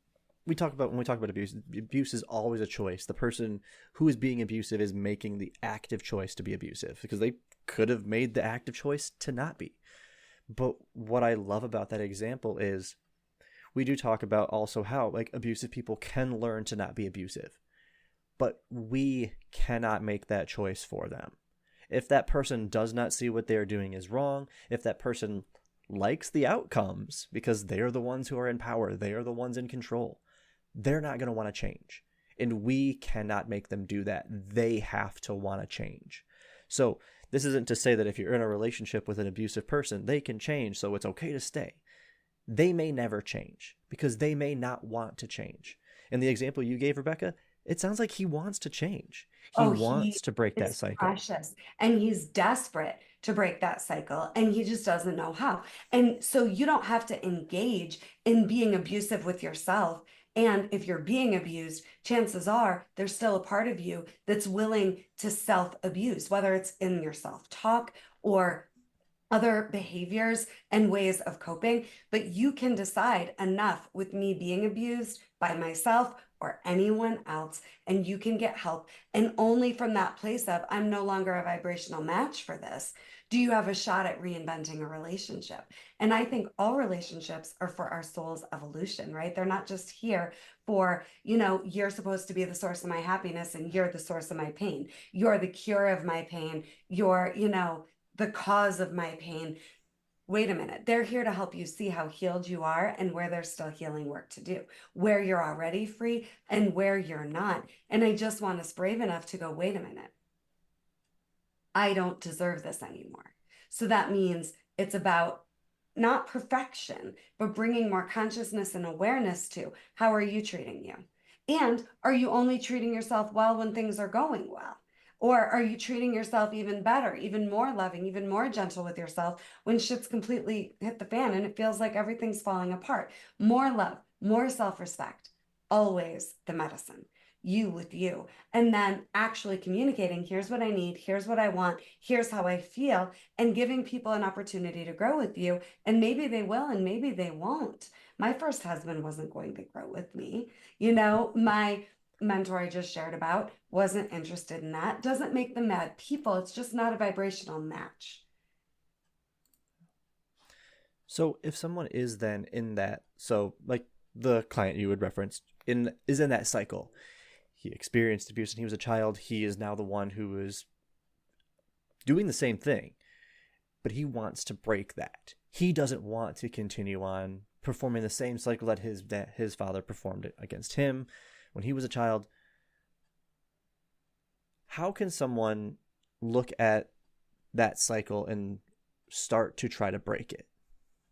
when we talk about abuse is always a choice. The person who is being abusive is making the active choice to be abusive, because they could have made the active choice to not be. But what I love about that example is we do talk about also how like abusive people can learn to not be abusive. but we cannot make that choice for them. If that person does not see what they're doing is wrong, if that person likes the outcomes because they're the ones who are in power, they are the ones in control, they're not going to want to change. And we cannot make them do that. They have to want to change. So this isn't to say that if you're in a relationship with an abusive person, they can change, so it's okay to stay. They may never change because they may not want to change. In the example you gave, Rebeccah, it sounds like he wants to change. He Oh, wants he to break that is cycle. precious and he's desperate to break that cycle and he just doesn't know how. And so you don't have to engage in being abusive with yourself. And if you're being abused, chances are there's still a part of you that's willing to self-abuse, whether it's in your self-talk or other behaviors and ways of coping, but you can decide enough with me being abused by myself or anyone else, and you can get help. And only from that place of, I'm no longer a vibrational match for this, do you have a shot at reinventing a relationship. And I think all relationships are for our soul's evolution, right? They're not just here for, you're supposed to be the source of my happiness and you're the source of my pain. You're the cure of my pain. You're, the cause of my pain. Wait a minute. They're here to help you see how healed you are and where there's still healing work to do, where you're already free and where you're not. And I just want us brave enough to go, wait a minute. I don't deserve this anymore. So that means it's about not perfection, but bringing more consciousness and awareness to how are you treating you? And are you only treating yourself well when things are going well? Or are you treating yourself even better, even more loving, even more gentle with yourself when shit's completely hit the fan and it feels like everything's falling apart? More love, more self-respect, always the medicine. You with you. And then actually communicating, here's what I need, here's what I want, here's how I feel, and giving people an opportunity to grow with you. And maybe they will, and maybe they won't. My first husband wasn't going to grow with me. My mentor I just shared about wasn't interested in that. Doesn't make them bad people. It's just not a vibrational match. So if someone is then in that, so like the client you would reference is in that cycle, he experienced abuse when he was a child, he is now the one who is doing the same thing, but he wants to break that. He doesn't want to continue on performing the same cycle that his father performed against him when he was a child. How can someone look at that cycle and start to try to break it?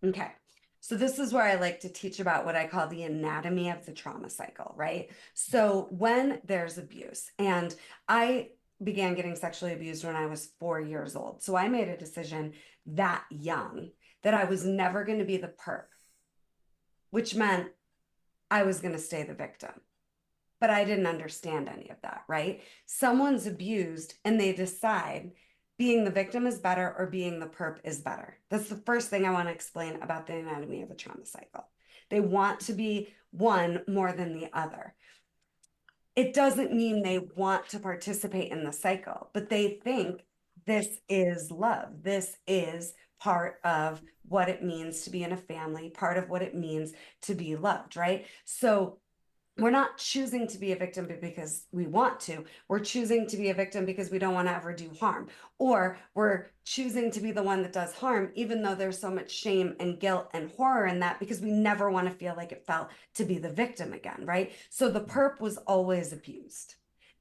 Okay. So this is where I like to teach about what I call the anatomy of the trauma cycle, right? So when there's abuse, and I began getting sexually abused when I was 4 years old. So I made a decision that young that I was never going to be the perp, which meant I was going to stay the victim. But I didn't understand any of that, right? Someone's abused and they decide being the victim is better or being the perp is better. That's the first thing I want to explain about the anatomy of a trauma cycle. They want to be one more than the other. It doesn't mean they want to participate in the cycle, but they think this is love. This is part of what it means to be in a family, part of what it means to be loved, right? So we're not choosing to be a victim because we want to. We're choosing to be a victim because we don't want to ever do harm. Or we're choosing to be the one that does harm, even though there's so much shame and guilt and horror in that because we never want to feel like it felt to be the victim again, right? So the perp was always abused.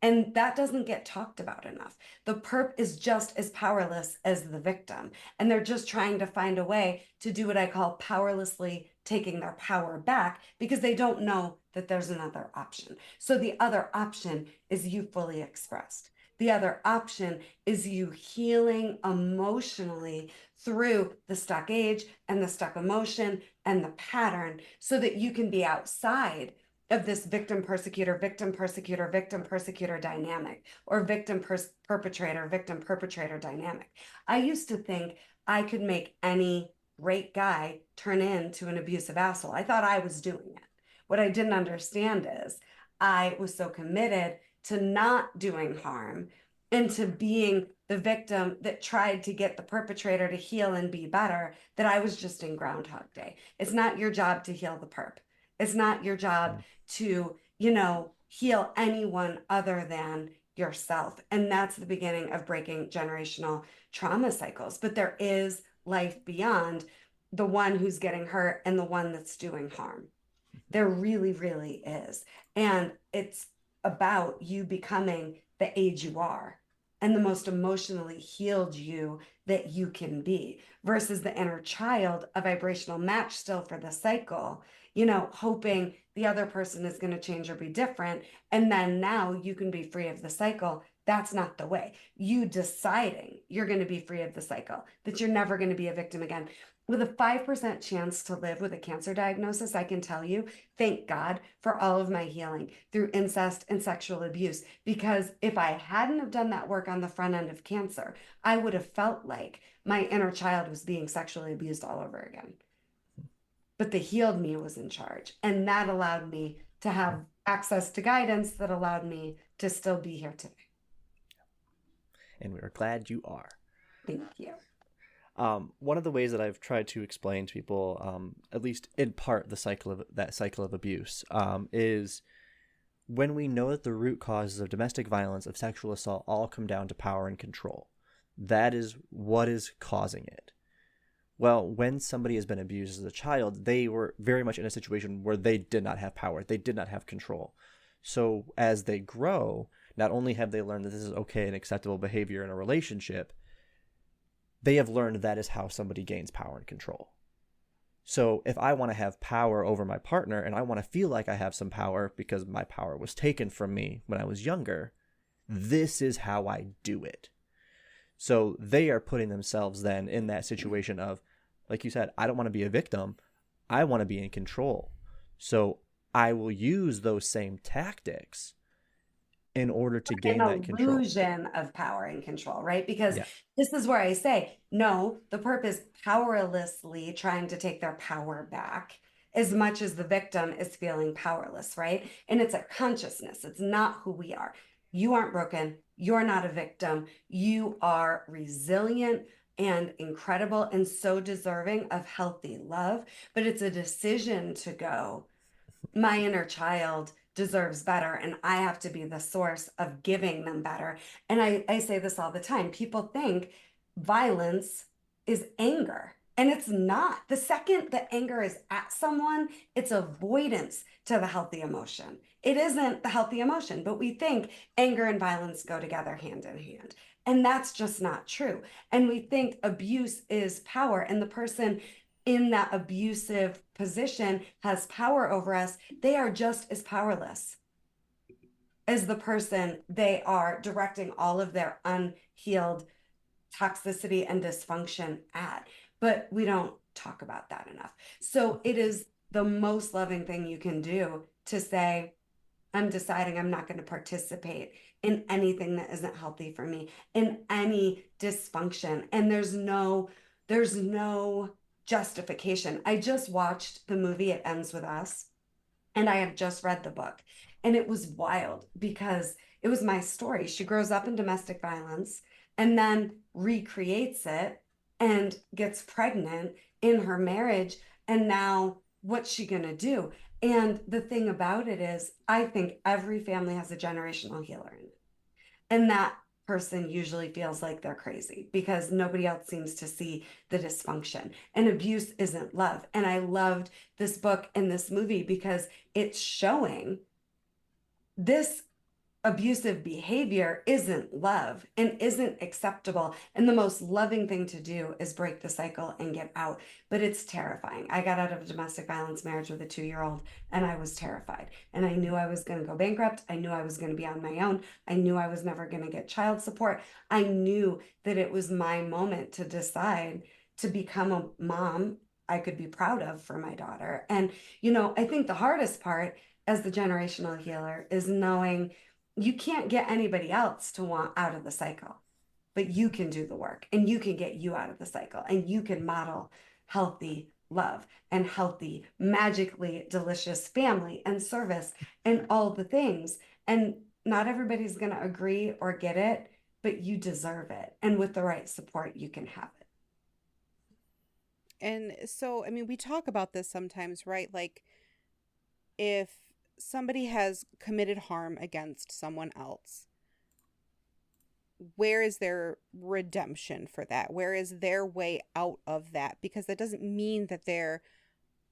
And that doesn't get talked about enough. The perp is just as powerless as the victim. And they're just trying to find a way to do what I call powerlessly taking their power back because they don't know that there's another option. So the other option is you fully expressed. The other option is you healing emotionally through the stuck age and the stuck emotion and the pattern so that you can be outside of this victim persecutor dynamic or victim perpetrator dynamic. I used to think I could make any great guy turn into an abusive asshole. I thought I was doing it. What I didn't understand is I was so committed to not doing harm and to being the victim that tried to get the perpetrator to heal and be better that I was just in Groundhog Day. It's not your job to heal the perp. It's not your job to, heal anyone other than yourself. And that's the beginning of breaking generational trauma cycles. But there is life beyond the one who's getting hurt and the one that's doing harm. There really, really is. And it's about you becoming the age you are and the most emotionally healed you that you can be versus the inner child, a vibrational match still for the cycle, hoping the other person is going to change or be different. And then now you can be free of the cycle. That's not the way. You deciding you're going to be free of the cycle, that you're never going to be a victim again. With a 5% chance to live with a cancer diagnosis, I can tell you, thank God for all of my healing through incest and sexual abuse. Because if I hadn't have done that work on the front end of cancer, I would have felt like my inner child was being sexually abused all over again. But the healed me was in charge. And that allowed me to have access to guidance that allowed me to still be here today. And we are glad you are. Thank you. One of the ways that I've tried to explain to people, at least in part, the cycle of abuse, is when we know that the root causes of domestic violence, of sexual assault, all come down to power and control. That is what is causing it. Well, when somebody has been abused as a child, they were very much in a situation where they did not have power. They did not have control. So as they grow, not only have they learned that this is okay and acceptable behavior in a relationship, they have learned that is how somebody gains power and control. So if I want to have power over my partner and I want to feel like I have some power because my power was taken from me when I was younger, this is how I do it. So they are putting themselves then in that situation of, like you said, I don't want to be a victim. I want to be in control. So I will use those same tactics in order to gain that control. An illusion of power and control, right? Because this is where I say, no, the perp is powerlessly trying to take their power back as much as the victim is feeling powerless, right? And it's a consciousness. It's not who we are. You aren't broken. You're not a victim. You are resilient and incredible and so deserving of healthy love. But it's a decision to go, my inner child deserves better and I have to be the source of giving them better. And I say this all the time. People think violence is anger, and it's not. The second the anger is at someone, it's avoidance to the healthy emotion. It isn't the healthy emotion, but we think anger and violence go together hand in hand. And that's just not true. And we think abuse is power, and the person in that abusive position has power over us. They are just as powerless as the person they are directing all of their unhealed toxicity and dysfunction at. But we don't talk about that enough. So it is the most loving thing you can do to say, I'm deciding I'm not going to participate in anything that isn't healthy for me, in any dysfunction. And there's no justification. I just watched the movie It Ends With Us, and I had just read the book, and it was wild because it was my story. She grows up in domestic violence and then recreates it and gets pregnant in her marriage. And now what's she going to do? And the thing about it is, I think every family has a generational healer in it. And that person usually feels like they're crazy because nobody else seems to see the dysfunction. And abuse isn't love. And I loved this book and this movie because it's showing this abusive behavior isn't love and isn't acceptable. And the most loving thing to do is break the cycle and get out. But it's terrifying. I got out of a domestic violence marriage with a 2-year-old and I was terrified. And I knew I was going to go bankrupt. I knew I was going to be on my own. I knew I was never going to get child support. I knew that it was my moment to decide to become a mom I could be proud of for my daughter. And, I think the hardest part as the generational healer is knowing you can't get anybody else to want out of the cycle, but you can do the work and you can get you out of the cycle and you can model healthy love and healthy, magically delicious family and service and all the things. And not everybody's going to agree or get it, but you deserve it. And with the right support, you can have it. And so, we talk about this sometimes, right? Like if somebody has committed harm against someone else, where is their redemption for that? Where is their way out of that? Because that doesn't mean that they're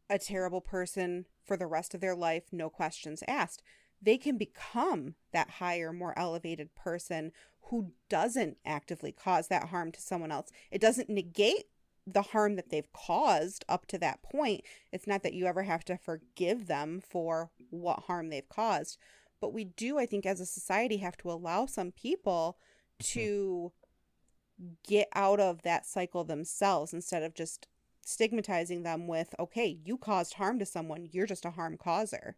a terrible person for the rest of their life, no questions asked. They can become that higher, more elevated person who doesn't actively cause that harm to someone else. It doesn't negate the harm that they've caused up to that point. It's not that you ever have to forgive them for what harm they've caused. But we do, I think, as a society, have to allow some people to get out of that cycle themselves instead of just stigmatizing them with, okay, you caused harm to someone, you're just a harm causer.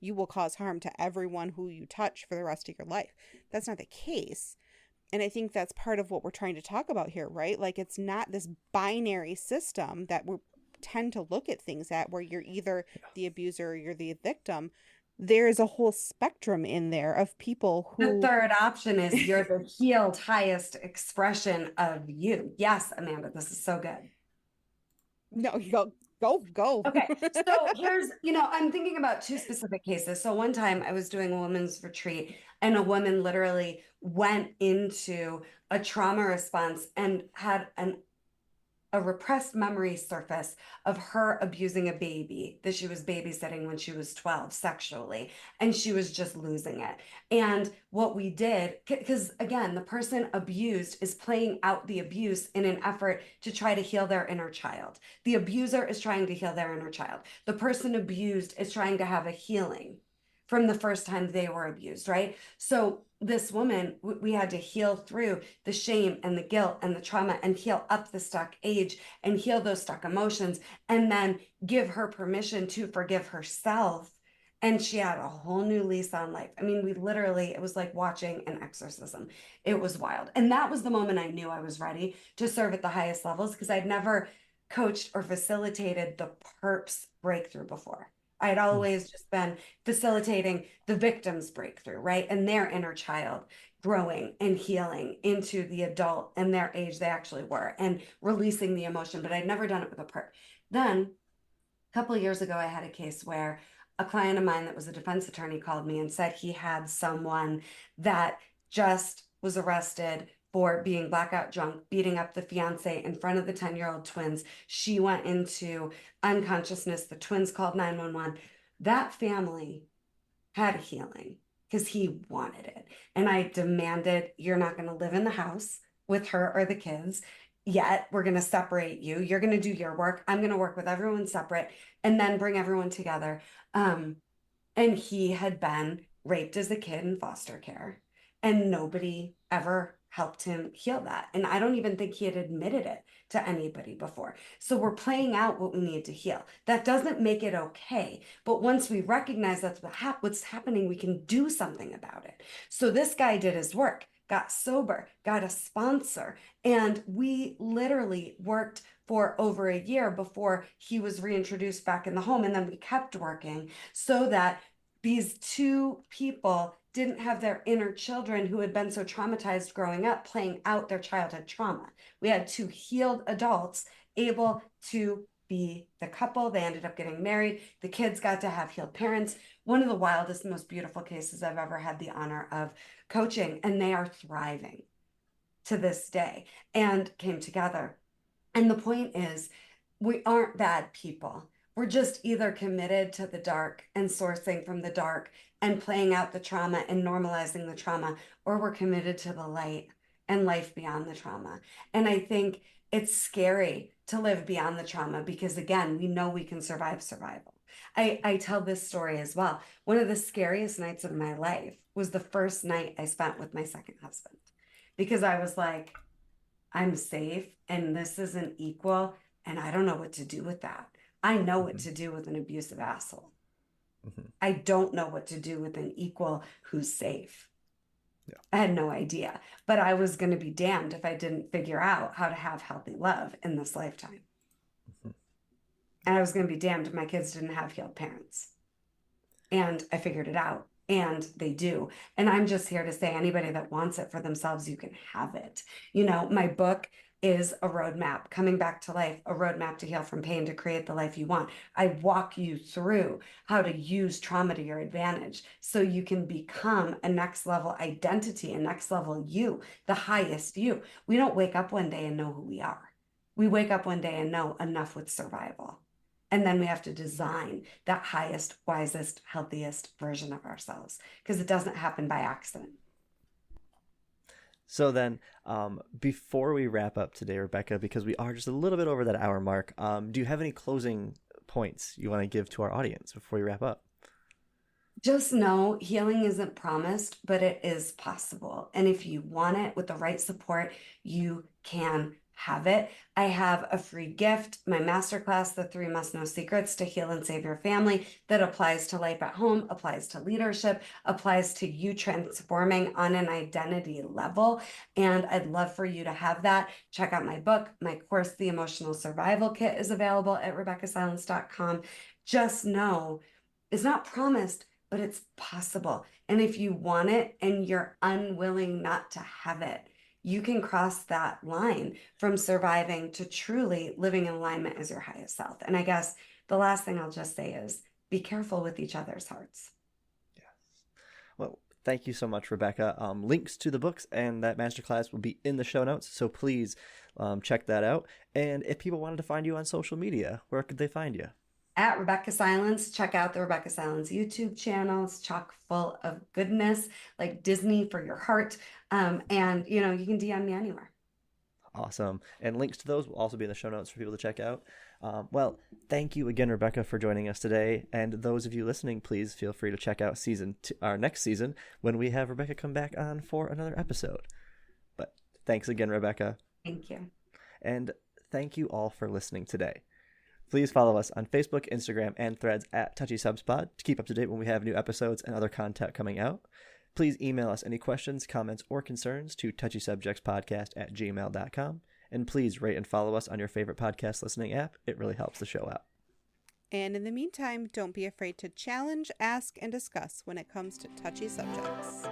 You will cause harm to everyone who you touch for the rest of your life. That's not the case. And I think that's part of what we're trying to talk about here, right? Like, it's not this binary system that we tend to look at things at, where you're either the abuser or you're the victim. There is a whole spectrum in there of people The who... third option is you're the healed, highest expression of you. Yes, Amanda, this is so good. No, you go. Okay, so here's, I'm thinking about two specific cases. So one time I was doing a women's retreat, and a woman literally went into a trauma response and had a repressed memory surface of her abusing a baby that she was babysitting when she was 12 sexually, and she was just losing it. And what we did, because again, the person abused is playing out the abuse in an effort to try to heal their inner child. The abuser is trying to heal their inner child. The person abused is trying to have a healing from the first time they were abused, right? So this woman, we had to heal through the shame and the guilt and the trauma, and heal up the stuck age and heal those stuck emotions, and then give her permission to forgive herself. And she had a whole new lease on life. I mean, it was like watching an exorcism. It was wild. And that was the moment I knew I was ready to serve at the highest levels, because I'd never coached or facilitated the perp's breakthrough before. I had always just been facilitating the victim's breakthrough, right? And their inner child growing and healing into the adult and their age they actually were, and releasing the emotion. But I'd never done it with a perp. Then a couple of years ago, I had a case where a client of mine that was a defense attorney called me and said he had someone that just was arrested for being blackout drunk, beating up the fiance in front of the 10-year-old twins. She went into unconsciousness. The twins called 911. That family had healing because he wanted it. And I demanded, you're not going to live in the house with her or the kids yet. We're going to separate you. You're going to do your work. I'm going to work with everyone separate and then bring everyone together. And he had been raped as a kid in foster care, and nobody ever helped him heal that. And I don't even think he had admitted it to anybody before. So we're playing out what we need to heal. That doesn't make it okay. But once we recognize that's what's happening, we can do something about it. So this guy did his work, got sober, got a sponsor, and we literally worked for over a year before he was reintroduced back in the home. And then we kept working so that these two people didn't have their inner children who had been so traumatized growing up playing out their childhood trauma. We had two healed adults able to be the couple. They ended up getting married. The kids got to have healed parents. One of the wildest, most beautiful cases I've ever had the honor of coaching, and they are thriving to this day and came together. And the point is, we aren't bad people. We're just either committed to the dark and sourcing from the dark and playing out the trauma and normalizing the trauma, or we're committed to the light and life beyond the trauma. And I think it's scary to live beyond the trauma because, again, we know we can survive survival. I tell this story as well. One of the scariest nights of my life was the first night I spent with my second husband, because I was like, I'm safe and this isn't equal, and I don't know what to do with that. I know what to do with an abusive asshole. I don't know what to do with an equal who's safe. Yeah. I had no idea, but I was going to be damned if I didn't figure out how to have healthy love in this lifetime. And I was going to be damned if my kids didn't have healed parents. And I figured it out, and they do. And I'm just here to say, anybody that wants it for themselves, you can have it. My book, is a roadmap. Coming back to life, a roadmap to heal from pain, to create the life you want. I walk you through how to use trauma to your advantage so you can become a next level identity, a next level you, the highest you. We don't wake up one day and know who we are. We wake up one day and know enough with survival. And then we have to design that highest, wisest, healthiest version of ourselves, because it doesn't happen by accident. So then, before we wrap up today, Rebeccah, because we are just a little bit over that hour mark, do you have any closing points you want to give to our audience before we wrap up? Just know healing isn't promised, but it is possible. And if you want it with the right support, you can have it. I have a free gift, my masterclass, The 3 Must Know Secrets to Heal and Save Your Family, that applies to life at home, applies to leadership, applies to you transforming on an identity level. And I'd love for you to have that. Check out my book. My course, The Emotional Survival Kit, is available at RebeccahSilence.com. Just know it's not promised, but it's possible. And if you want it and you're unwilling not to have it, you can cross that line from surviving to truly living in alignment as your highest self. And I guess the last thing I'll just say is be careful with each other's hearts. Yes. Well, thank you so much, Rebeccah. Links to the books and that masterclass will be in the show notes, so please check that out. And if people wanted to find you on social media, where could they find you? At Rebeccah Silence, check out the Rebeccah Silence YouTube channel. It's chock full of goodness, like Disney for your heart. And, you can DM me anywhere. Awesome. And links to those will also be in the show notes for people to check out. Well, thank you again, Rebeccah, for joining us today. And those of you listening, please feel free to check out our next season when we have Rebeccah come back on for another episode. But thanks again, Rebeccah. Thank you. And thank you all for listening today. Please follow us on Facebook, Instagram, and Threads at TouchySubsPod to keep up to date when we have new episodes and other content coming out. Please email us any questions, comments, or concerns to touchysubjectspodcast@gmail.com. And please rate and follow us on your favorite podcast listening app. It really helps the show out. And in the meantime, don't be afraid to challenge, ask, and discuss when it comes to touchy subjects.